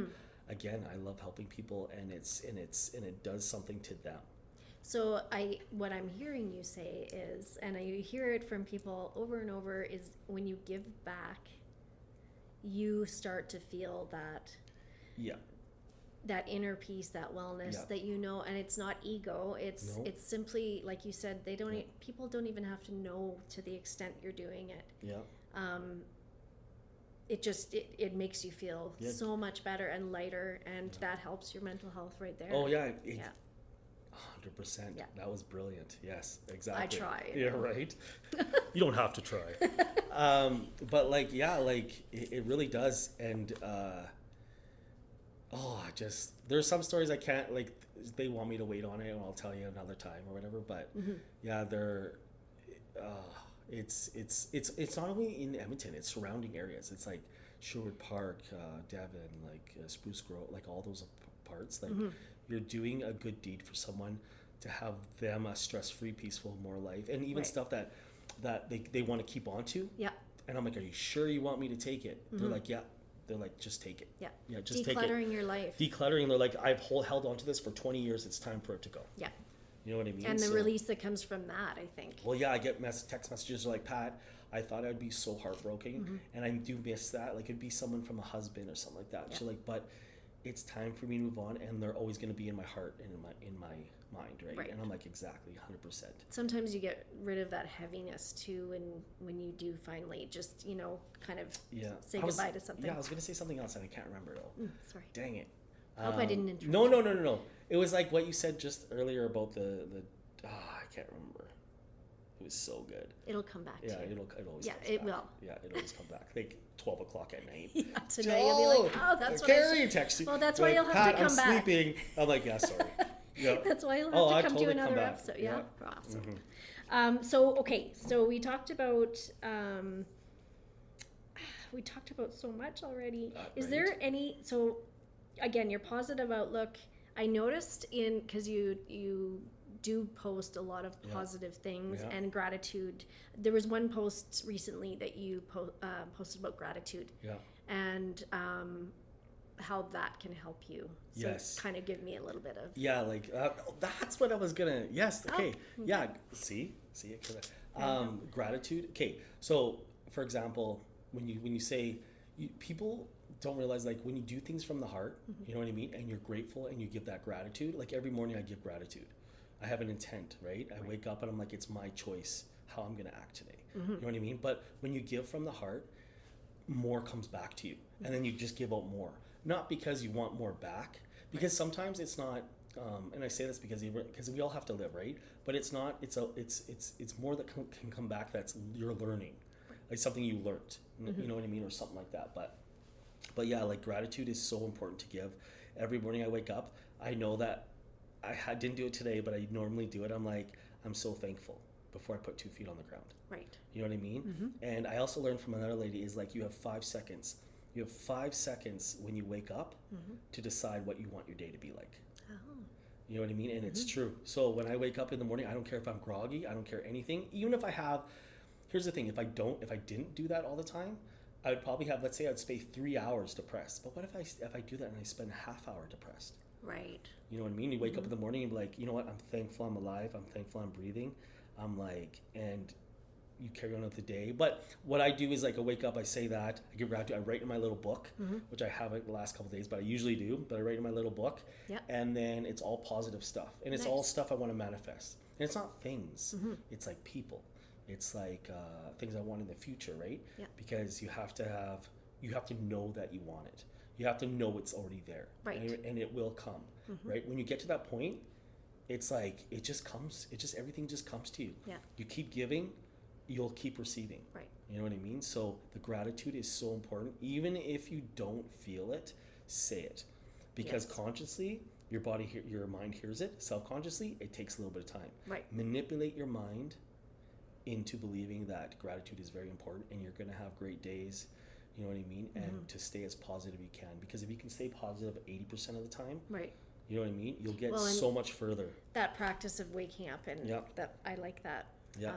again, I love helping people, and it does something to them. So what I'm hearing you say is, and I hear it from people over and over, is when you give back, you start to feel that inner peace, that wellness, that and it's not ego. It's simply, like you said, people don't even have to know to the extent you're doing it. Yeah. It makes you feel so much better and lighter, and that helps your mental health right there. Oh yeah. 100%. Yeah. That was brilliant. Yes, exactly. I try. Yeah, right. You don't have to try. But it really does. And there's some stories I can't, they want me to wait on it, and I'll tell you another time or whatever. But it's not only in Edmonton, it's surrounding areas. It's like Sherwood Park, Devon, Spruce Grove, all those parts. You're doing a good deed for someone to have them a stress-free, peaceful, more life, and even stuff that they want to keep on to. Yeah. And I'm like, are you sure you want me to take it? They're like, yeah. They're like, just take it. Yeah. Yeah, just take it. Decluttering your life. Decluttering. They're like, I've held on to this for 20 years. It's time for it to go. Yeah. You know what I mean? And the release that comes from that, I think. Well, yeah, I get text messages like, Pat, I thought I'd be so heartbroken, and I do miss that. Like, it'd be someone from a husband or something like that. Yeah. So but it's time for me to move on, and they're always going to be in my heart and in my mind, right? And I'm like, exactly, 100%. Sometimes you get rid of that heaviness too, and when you do finally just kind of say goodbye to something. Yeah, I was going to say something else, and I can't remember it all. Sorry. Dang it. I hope I didn't interrupt. No. It was like what you said just earlier about the I can't remember. It was so good. It'll come back to you. It always comes back. Will. Yeah, it always comes back. Like 12 o'clock at night. Yeah, tonight you'll be like, oh, that's what Carrie texts you. Well, that's why you'll have to come back. I'm sleeping. I'm like, yeah, sorry. Yeah. That's why you'll have to come to another episode. Yeah. Awesome. So we talked about so much already. Is there any, so again, your positive outlook, I noticed because you do post a lot of positive things and gratitude. There was one post recently that you posted about gratitude and how that can help you. So kind of give me a little bit of... Yeah, that's what I was gonna... Yes, okay. Yeah, see it? Gratitude. Okay, so for example, when you say... people don't realize, when you do things from the heart, you know what I mean? And you're grateful and you give that gratitude. Like every morning I give gratitude. I have an intent, right? I wake up and I'm like, it's my choice how I'm going to act today. You know what I mean? But when you give from the heart, more comes back to you. And then you just give out more. Not because you want more back, because sometimes it's not, and I say this because we all have to live, right? But it's not, it's more that can come back that's you're learning. Like something you learned, you know what I mean? Or something like that. But yeah, gratitude is so important to give. Every morning I wake up, I know that I didn't do it today, but I normally do it. I'm like, I'm so thankful before I put 2 feet on the ground. Right. You know what I mean? And I also learned from another lady is you have 5 seconds. You have 5 seconds when you wake up to decide what you want your day to be like. Oh. You know what I mean? And it's true. So when I wake up in the morning, I don't care if I'm groggy. I don't care anything. Even if I have, here's the thing. If I didn't do that all the time, I would probably have, let's say I'd spend 3 hours depressed. But what if I do that and I spend a half hour depressed? Right. You know what I mean? You wake up in the morning and be like, you know what? I'm thankful I'm alive. I'm thankful I'm breathing. I'm like, and you carry on with the day. But what I do is I wake up, I say that, I give gratitude, I write in my little book, which I haven't the last couple of days, but I usually do, but I write in my little book. Yeah. And then it's all positive stuff. And it's all stuff I want to manifest. And it's not things. It's people. It's things I want in the future, right? Yeah. Because you have to have, you have to know that you want it. You have to know it's already there, right? And it will come, right? When you get to that point, it's like it just comes. It just everything just comes to you. Yeah. You keep giving, you'll keep receiving. Right. You know what I mean? So the gratitude is so important. Even if you don't feel it, say it, because consciously your body, your mind hears it. Self-consciously, it takes a little bit of time. Right. Manipulate your mind into believing that gratitude is very important, and you're going to have great days. You know what I mean? And to stay as positive you can, because if you can stay positive 80% of the time, right? You know what I mean? You'll get so much further. That practice of waking up, and that I like that. Yeah.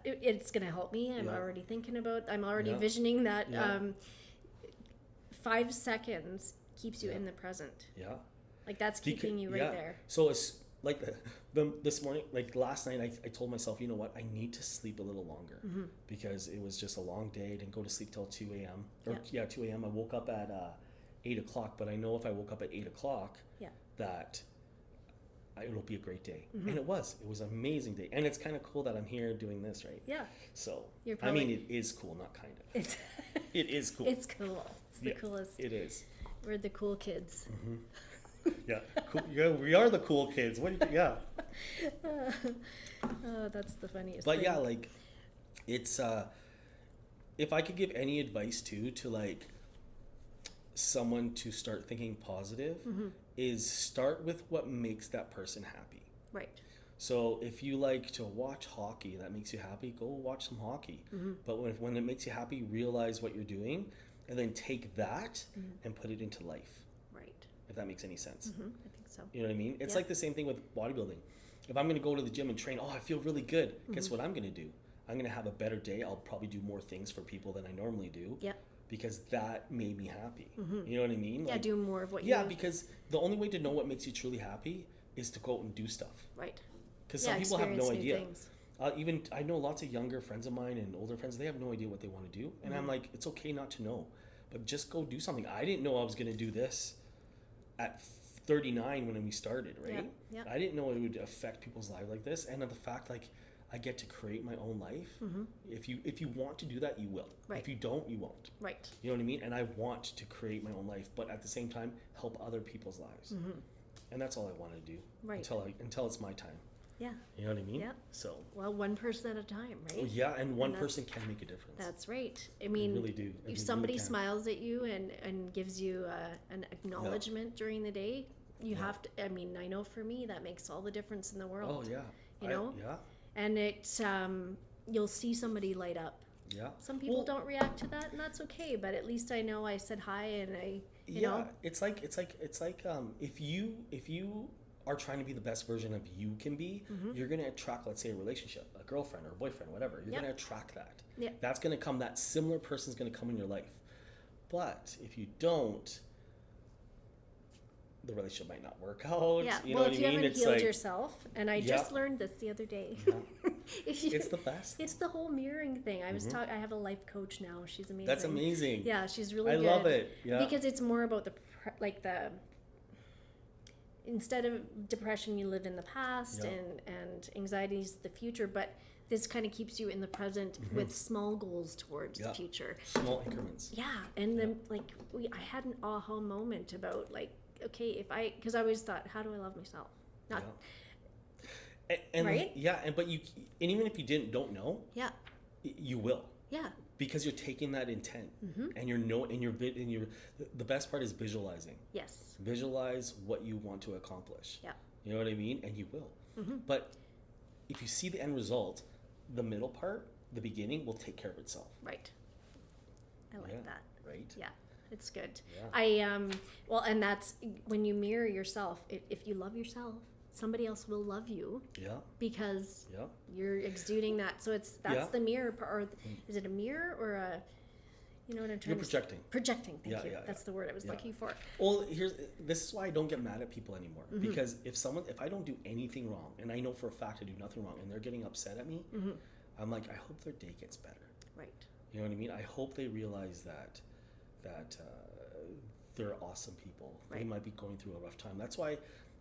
It's going to help me. I'm already thinking about. I'm already visioning that. 5 seconds keeps you in the present. Yeah. Like that's keeping you right there. So it's like this morning, like last night, I told myself, you know what, I need to sleep a little longer because it was just a long day. I didn't go to sleep till 2 a.m. 2 a.m. I woke up at 8 o'clock, but I know if I woke up at 8 o'clock, that it'll be a great day. And it was an amazing day. And it's kind of cool that I'm here doing this, right? Yeah. So, I mean, it is cool, not kind of. It is cool. It's cool. It's the coolest. It is. We're the cool kids. Yeah, cool. Yeah, we are the cool kids. Yeah. Oh, that's the funniest. But thing. yeah, like, it's if I could give any advice to like someone to start thinking positive, is start with what makes that person happy. Right. So if you like to watch hockey, that makes you happy, go watch some hockey. But when it makes you happy, realize what you're doing, and then take that and put it into life. Right. If that makes any sense. I think so. You know what I mean? It's like the same thing with bodybuilding. If I'm going to go to the gym and train, I feel really good. Guess what I'm going to do? I'm going to have a better day. I'll probably do more things for people than I normally do. Yep. Because that made me happy. You know what I mean? Yeah, like, do more of what you Yeah, because the only way to know what makes you truly happy is to go out and do stuff. Right. Because some people have no idea. Even I know lots of younger friends of mine and older friends, they have no idea what they want to do. And I'm like, it's okay not to know. But just go do something. I didn't know I was going to do this at 39 when we started, right? Yeah. I didn't know it would affect people's lives like this. And the fact, like, I get to create my own life. If you want to do that, you will. Right. If you don't, you won't. Right. You know what I mean? And I want to create my own life, but at the same time, help other people's lives. And that's all I want to do. Right. Until it's my time. Yeah. You know what I mean? Yeah. So. Well, one person at a time, right? Well, yeah, and one person can make a difference. That's right. I mean, they really do. If somebody smiles at you and gives you an acknowledgement during the day, you have to. I mean, I know for me that makes all the difference in the world. Oh yeah. You know. Yeah. And it, you'll see somebody light up. Yeah. Some people don't react to that, and that's okay. But at least I know I said hi, and you know. It's like if you are trying to be the best version of you can be, you're going to attract, let's say, a relationship, a girlfriend or a boyfriend, whatever. You're going to attract that. Yeah. That's going to come. That similar person's going to come in your life. But if you don't, the relationship might not work out. Yeah. You know well, what if you I mean? haven't healed yourself, and I just learned this the other day. Yeah. It's the best. It's the whole mirroring thing. I was I have a life coach now. She's amazing. That's amazing. Yeah, she's really good. I love it. Yeah. Because it's more about the instead of depression, you live in the past, and anxiety is the future. But this kind of keeps you in the present with small goals towards the future. Small increments. Yeah, and then I had an aha moment about okay, because I always thought, how do I love myself? Not. And right? but you, and even if you don't know, you will. Yeah. Because you're taking that intent, and the best part is visualizing. Yes. Visualize what you want to accomplish. Yeah. You know what I mean? And you will. But if you see the end result, the middle part, the beginning, will take care of itself. Right. I like that. Right. Yeah. It's good. Yeah. Well, and that's when you mirror yourself. If you love yourself, somebody else will love you. Yeah. Because you're exuding that. So that's the mirror part. Or is it a mirror or a? You know what I'm trying to say? Projecting. Projecting. Thank you. That's the word I was looking for. Well, this is why I don't get mad at people anymore. Because if I don't do anything wrong, and I know for a fact I do nothing wrong, and they're getting upset at me, I'm like, I hope their day gets better. Right. You know what I mean? I hope they realize that they're awesome people. Right. They might be going through a rough time. That's why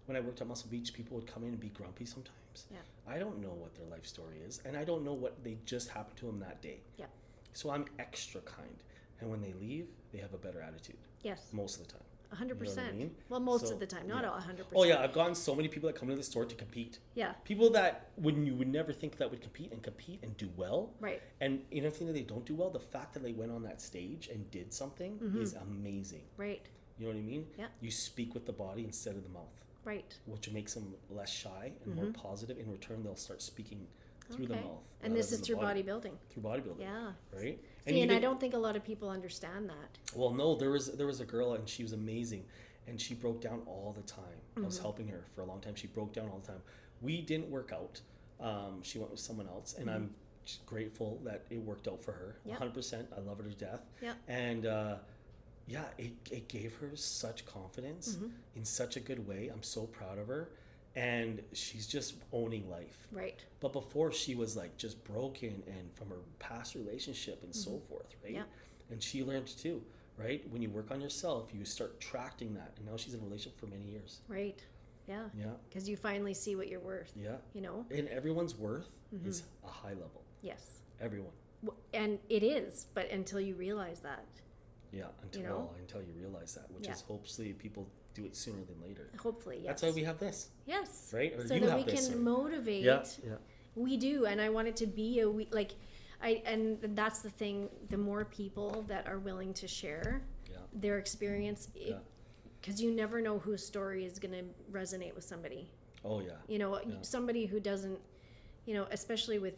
when I worked at Muscle Beach, people would come in and be grumpy sometimes. Yeah. I don't know what their life story is, and I don't know what they just happened to them that day. Yeah. So I'm extra kind. and when they leave, they have a better attitude. Yes. Most of the time. 100%. You know what I mean? Well, most So, of the time, not yeah. 100%. Oh yeah, I've gotten so many people that come to the store to compete. Yeah. People that when you would never think that would compete and do well. Right. And even if they don't do well, the fact that they went on that stage and did something is amazing. Right. You know what I mean? Yeah. You speak with the body instead of the mouth. Right. Which makes them less shy and more positive. In return, they'll start speaking through the mouth. And this is than through the body. bodybuilding. Through bodybuilding. Yeah. Right? See, and I don't think a lot of people understand that. Well, no, there was a girl and she was amazing, and she broke down all the time. I was helping her for a long time. She broke down all the time. We didn't work out. She went with someone else, and I'm just grateful that it worked out for her. 100%. I love her to death. Yeah. And yeah, it gave her such confidence in such a good way. I'm so proud of her. And she's just owning life. Right. But before, she was like just broken and from her past relationship and so forth, right? Yeah. And she learned too, right? When you work on yourself, you start attracting that. And now she's in a relationship for many years. Right. Yeah. Yeah. Because you finally see what you're worth. Yeah. You know? And everyone's worth is a high level. Yes. Everyone. And it is, but until you realize that. Yeah. Until you realize that, which is hopefully people do it sooner than later. Hopefully, yes. That's why we have this. Yes. Right? Or so you that have we this, can or... motivate. Yeah. We do, and I want it to be and that's the thing. The more people that are willing to share their experience, because you never know whose story is going to resonate with somebody. Oh yeah. You know, somebody who doesn't, you know, especially with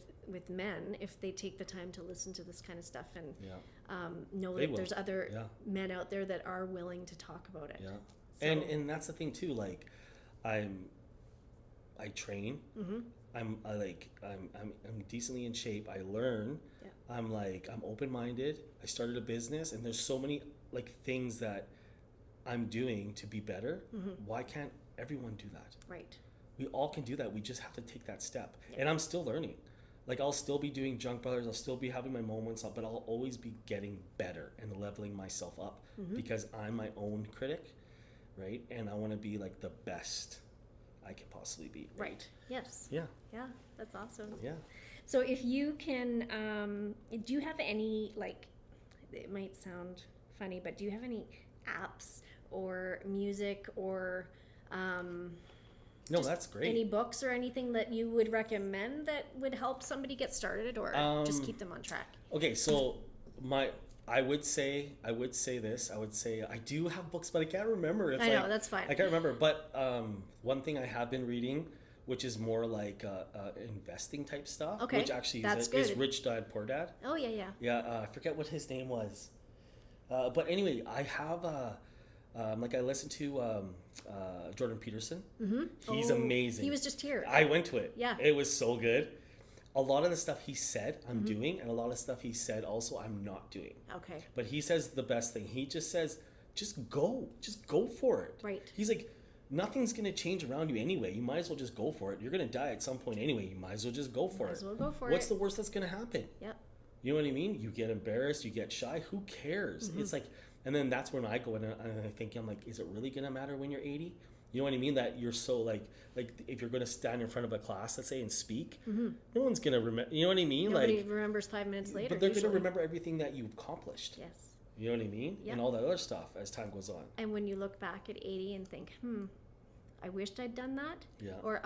men, if they take the time to listen to this kind of stuff and know that there's other men out there that are willing to talk about it. Yeah. So. And that's the thing too. Like, I train. I'm decently in shape. I learn. Yeah. I'm open-minded. I started a business, and there's so many like things that I'm doing to be better. Why can't everyone do that? Right. We all can do that. We just have to take that step. Yeah. And I'm still learning. Like, I'll still be doing junk brothers. I'll still be having my moments up, but I'll always be getting better and leveling myself up because I'm my own critic. Right? And I want to be like the best I can possibly be. Right. Yes. Yeah. Yeah. That's awesome. Yeah. So if you can, do you have any, like, it might sound funny, but do you have any apps or music or, no, that's great. Any books or anything that you would recommend that would help somebody get started or just keep them on track? Okay. So I would say this. I would say I do have books, but I can't remember. I know, that's fine. I can't remember. But one thing I have been reading, which is more like investing type stuff, which actually is Rich Dad Poor Dad. Oh yeah. Yeah, I forget what his name was. But anyway, I have I listened to Jordan Peterson. He's amazing. He was just here. I went to it. Yeah. It was so good. A lot of the stuff he said I'm doing, and a lot of stuff he said also I'm not doing. Okay. But he says the best thing. He just says, just go for it. Right. He's like, nothing's gonna change around you anyway. You might as well just go for it. You're gonna die at some point anyway. You might as well just go for it. Might as well go for it. What's the worst that's gonna happen? Yep. You know what I mean? You get embarrassed, you get shy. Who cares? It's like, and then that's when I go in and I think, I'm like, is it really gonna matter when you're 80? You know what I mean? That you're so like if you're going to stand in front of a class, let's say, and speak, no one's going to remember. You know what I mean? Nobody remembers 5 minutes later. But they're going to remember everything that you've accomplished. Yes. You know what I mean? Yep. And all that other stuff as time goes on. And when you look back at 80 and think, I wished I'd done that. Yeah. Or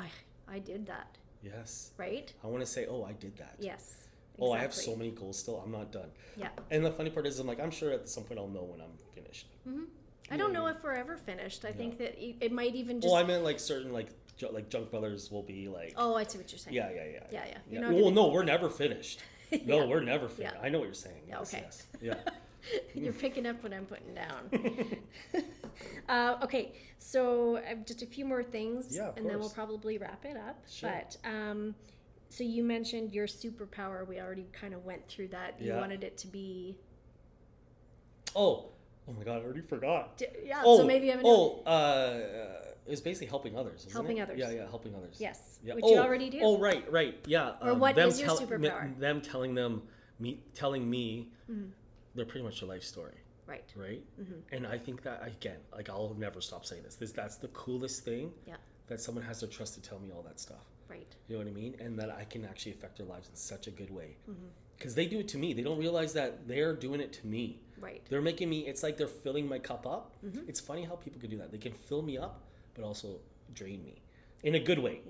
I did that. Yes. Right? I want to say, I did that. Yes. Exactly. Oh, I have so many goals still. I'm not done. Yeah. And the funny part is, I'm sure at some point I'll know when I'm finished. I don't know if we're ever finished. I think that it might even just... Well, I meant like certain like Junk Brothers will be like... Oh, I see what you're saying. Yeah. Well, no, we're never finished. No, we're never finished. Yeah. I know what you're saying. Yes, okay. Yes. Yeah. You're picking up what I'm putting down. Okay, so just a few more things, and then we'll probably wrap it up. Sure. But so you mentioned your superpower. We already kind of went through that. You wanted it to be... Oh my God, I already forgot. So maybe you haven't... it was basically helping others, isn't helping it? others. Yeah, helping others. Yes, which you already do. Oh, right, yeah. Or what is your superpower? Them telling me they're pretty much their life story. Right. And I think that, again, like, I'll never stop saying this. That's the coolest thing. Yeah. That someone has the trust to tell me all that stuff. Right. You know what I mean? And that I can actually affect their lives in such a good way. Because they do it to me. They don't realize that they're doing it to me. Right. They're making me, it's like they're filling my cup up. It's funny how people can do that. They can fill me up, but also drain me in a good way,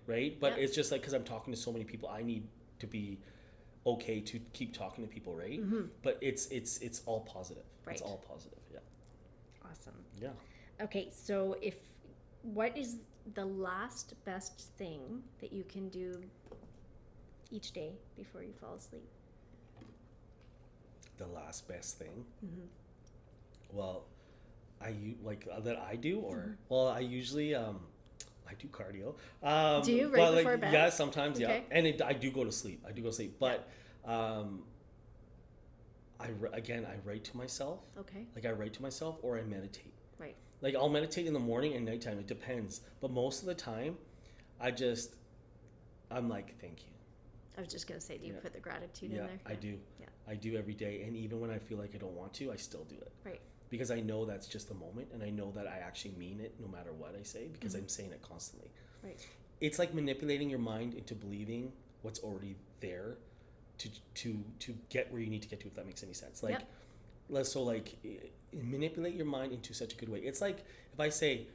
right? But it's just like, because I'm talking to so many people, I need to be okay to keep talking to people, right? But it's all positive. Right. It's all positive. Yeah. Awesome. Yeah. Okay, so what is the last best thing that you can do each day before you fall asleep? The last best thing? Well, that I do, or well, I usually I do cardio. Do you right before bed? Yeah, sometimes, okay. yeah, and I do go to sleep. But I write to myself. Okay. Like I write to myself, or I meditate. Right. Like I'll meditate in the morning and nighttime. It depends, but most of the time, I'm like, thank you. I was just gonna say, do you put the gratitude in there? I do. Yeah. I do every day, and even when I feel like I don't want to, I still do it. Right. Because I know that's just a moment, and I know that I actually mean it no matter what I say, because I'm saying it constantly. Right. It's like manipulating your mind into believing what's already there to get where you need to get to, if that makes any sense. Like, manipulate your mind into such a good way. It's like if I say,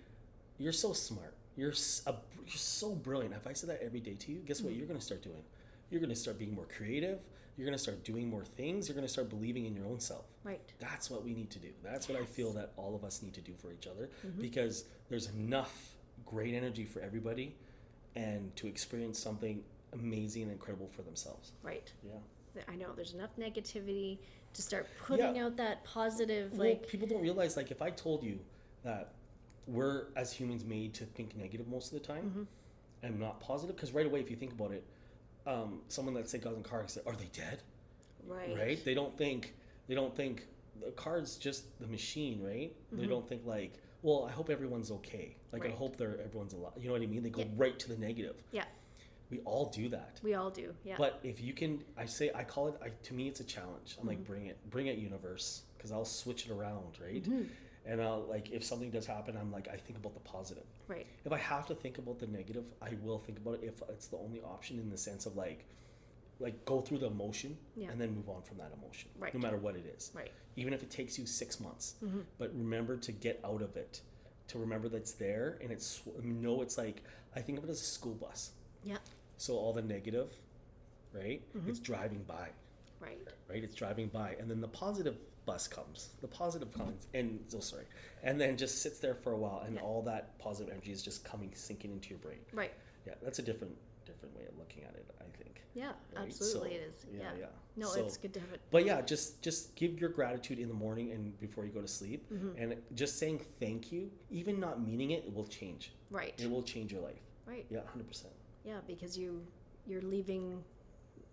you're so smart, you're so brilliant. If I say that every day to you, guess what you're going to start doing? You're going to start being more creative. You're going to start doing more things. You're going to start believing in your own self. Right. That's what we need to do. That's what I feel that all of us need to do for each other, because there's enough great energy for everybody, and to experience something amazing and incredible for themselves. Right. Yeah. I know there's enough negativity to start putting out that positive, like, people don't realize, like, if I told you that we're as humans made to think negative most of the time and not positive, because right away, if you think about it, someone that say got in a car accident, are they dead? Right. They don't think the car's just the machine, right? They don't think like, well, I hope everyone's okay. Like, I hope everyone's alive. You know what I mean? They go right to the negative. Yeah. We all do that. We all do. Yeah. But if you can, I call it, to me, it's a challenge. I'm like, bring it, universe, because I'll switch it around, right? And I'll, like, if something does happen, I'm like, I think about the positive. Right. If I have to think about the negative, I will think about it if it's the only option, in the sense of like go through the emotion and then move on from that emotion, no matter what it is. Right. Even if it takes you 6 months, but remember to get out of it, to remember that it's there, and it's like, I think of it as a school bus. Yeah. So all the negative, right? It's driving by. Right. It's driving by, and then the positive bus comes. The positive comes, and and then just sits there for a while, and all that positive energy is just sinking into your brain. Right. Yeah, that's a different way of looking at it, I think. Yeah, absolutely, it is. Yeah. No, so, it's good to have it. But yeah, just give your gratitude in the morning and before you go to sleep, and just saying thank you, even not meaning it, it will change. Right. It will change your life. Right. Yeah, 100%. Yeah, because you're leaving.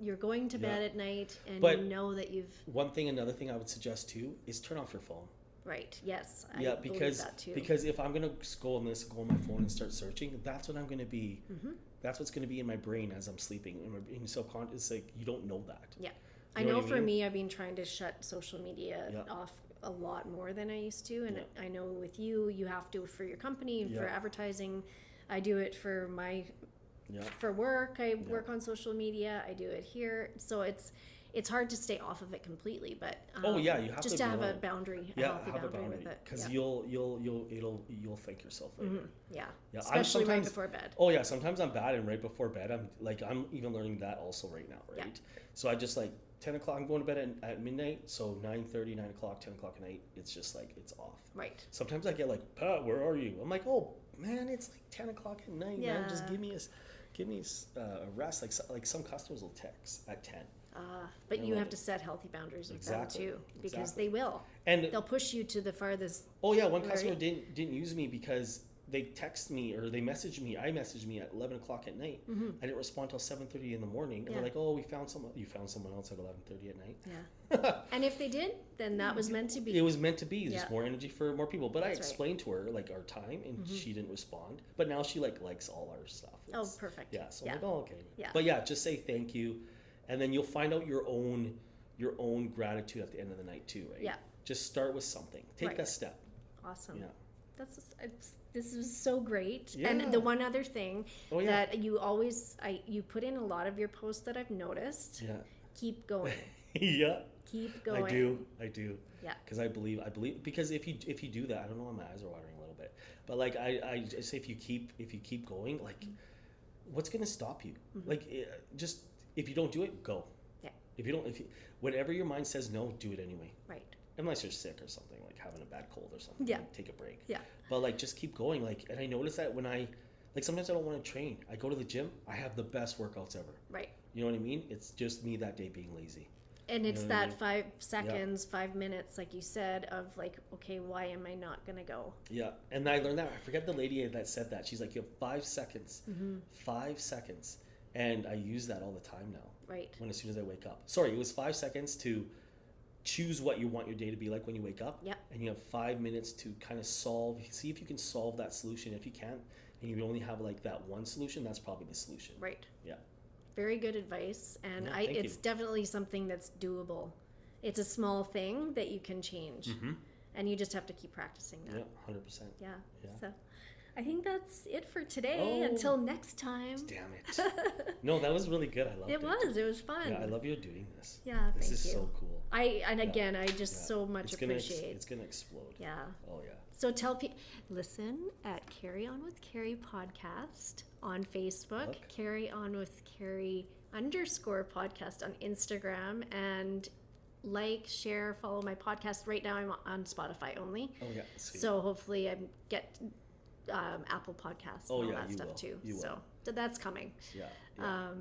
You're going to bed at night, and you know that you've... Another thing I would suggest too is turn off your phone. Right. Yes. I believe that too. Because if I'm gonna go on my phone and start searching, that's what I'm gonna be. That's what's gonna be in my brain as I'm sleeping. In subconscious, it's like you don't know that. Yeah. I know for me, I've been trying to shut social media off a lot more than I used to, and I know with you have to for your company and for advertising. I do it for my. Yeah. For work, I work on social media. I do it here, so it's hard to stay off of it completely. But you have just to have a boundary, a healthy boundary with it, because you'll thank yourself later. Yeah, especially right before bed. Oh yeah, sometimes I'm bad, and right before bed, I'm even learning that also right now, right? Yeah. So I just 10 o'clock. I'm going to bed at midnight, so 9:30, 9 o'clock, 10 o'clock at night. It's just it's off. Right. Sometimes I get Pat, where are you? I'm like, oh man, it's 10 o'clock at night. Yeah. Man, just give me a rest. Like some customers will text at 10. But you have to set healthy boundaries with them too, because they will, and they'll push you to the farthest. Oh yeah, one customer didn't use me because they text me or they messaged me. I messaged me at 11 o'clock at night. I didn't respond till 7:30 in the morning. And they're like, "Oh, we found someone. You found someone else at 11:30 at night." Yeah. And if they did, then that was meant to be. It was meant to be. Just more energy for more people. But I explained to her our time, and she didn't respond. But now she likes all our stuff. It's, perfect. Yeah. So I'm like, oh, okay. Yeah. But yeah, just say thank you, and then you'll find out your own gratitude at the end of the night too, right? Yeah. Just start with something. Take that step. Awesome. Yeah. This is so great. Yeah. And the one other thing that you put in a lot of your posts that I've noticed. Yeah. Keep going. Yeah. Keep going. I do. Yeah. Because I believe, because if you do that, I don't know why my eyes are watering a little bit, but like I just say if you keep going, like what's gonna stop you? Like just if you don't do it, go. Yeah. If you whatever your mind says no, do it anyway. Right. Unless you're sick or something, like having a bad cold or something. Yeah. Like, take a break. Yeah. But like just keep going. Like, and I notice that when I like sometimes I don't want to train. I go to the gym. I have the best workouts ever. Right. You know what I mean? It's just me that day being lazy. And it's You know what I that mean? 5 seconds, 5 minutes, like you said, of like, okay, why am I not gonna go? Yeah, and I learned that. I forget the lady that said that. She's like, you have 5 seconds. 5 seconds. And I use that all the time now. Right. As soon as I wake up. Sorry, it was 5 seconds to choose what you want your day to be like when you wake up. Yeah. And you have 5 minutes to kind of see if you can solve that solution. If you can't, and you only have like that one solution, that's probably the solution. Right. Yeah. Very good advice. And Yeah, it's definitely something that's doable. It's a small thing that you can change. And you just have to keep practicing that. Yeah, 100%. Yeah. Yeah. So I think that's it for today. Oh. Until next time. Damn it. No, that was really good. I loved it. It was fun. Yeah, I love you doing this. Yeah, This thank is you. so cool. Again, I just Yeah. so much It's gonna appreciate. it's gonna explode. Yeah. Oh yeah. So tell people, listen at Carry On with Carrie podcast on Facebook, Look. Carry On with Carrie _podcast on Instagram, and like, share, follow my podcast. Right now I'm on Spotify only. Oh yeah. Sweet. So hopefully I get Apple Podcasts and all that you stuff will. too. You will. So that's coming. Yeah. Yeah.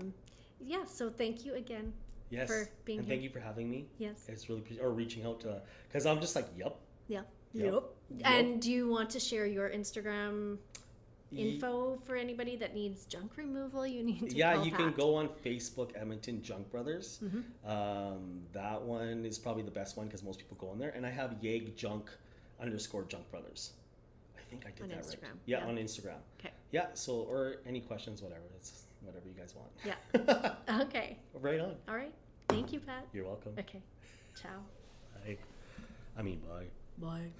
Yeah, so thank you again Yes. for being and here. thank you for having me. Yes. It's really or reaching out to because I'm just like yup. Yeah. Yep. And do you want to share your Instagram info for anybody that needs junk removal? You need to call you can Pat. go on Facebook, Edmonton Junk Brothers. Mm-hmm. That one is probably the best one because most people go on there. And I have Yeg Junk _Junk Brothers. I think I did On that Instagram, right. Yeah, yeah. on Instagram. Okay. Yeah. So or any questions, whatever. It's whatever you guys want. Yeah. Okay. Right on. All right. Thank you, Pat. You're welcome. Okay. Ciao. Bye. I mean, bye. Bye.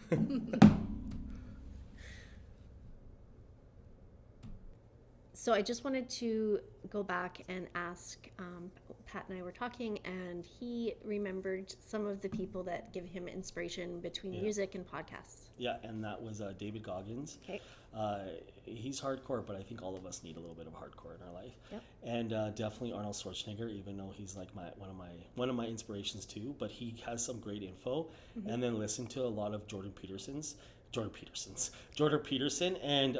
So I just wanted to go back and ask, Pat and I were talking, and he remembered some of the people that give him inspiration between Yeah. music and podcasts. Yeah, and that was David Goggins. Okay. He's hardcore, but I think all of us need a little bit of hardcore in our life. Yep. And definitely Arnold Schwarzenegger, even though he's like one of my inspirations too. But he has some great info. And then listen to a lot of Jordan Peterson, and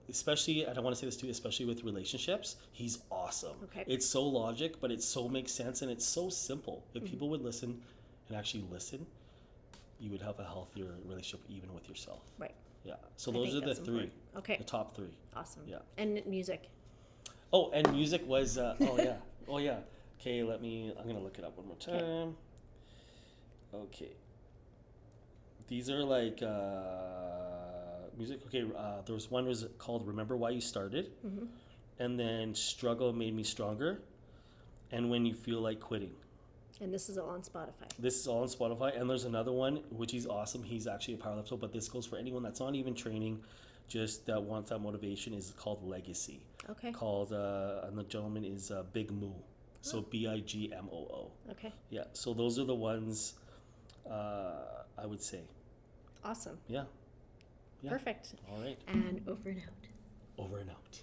especially, and I want to say this too, especially with relationships, he's awesome. Okay. It's so logic, but it so makes sense, and it's so simple. If people would listen and actually listen, you would have a healthier relationship even with yourself. Right. Yeah. So I those think are the that's 3. important. Okay. The top 3. Awesome. Yeah. And music. Oh, and music was oh yeah. Okay, I'm gonna look it up one more time. Okay. These are like music. Okay, there was one was called "Remember Why You Started," and then "Struggle Made Me Stronger," and "When You Feel Like Quitting." And this is all on Spotify. This is all on Spotify, and there's another one which he's awesome. He's actually a powerlifter, but this goes for anyone that's not even training, just that wants that motivation. Is called Legacy. Okay. And the gentleman is Big Moo, so BIGMOO. Okay. Yeah, so those are the ones I would say. Awesome. Yeah. Perfect. All right. And over and out. Over and out.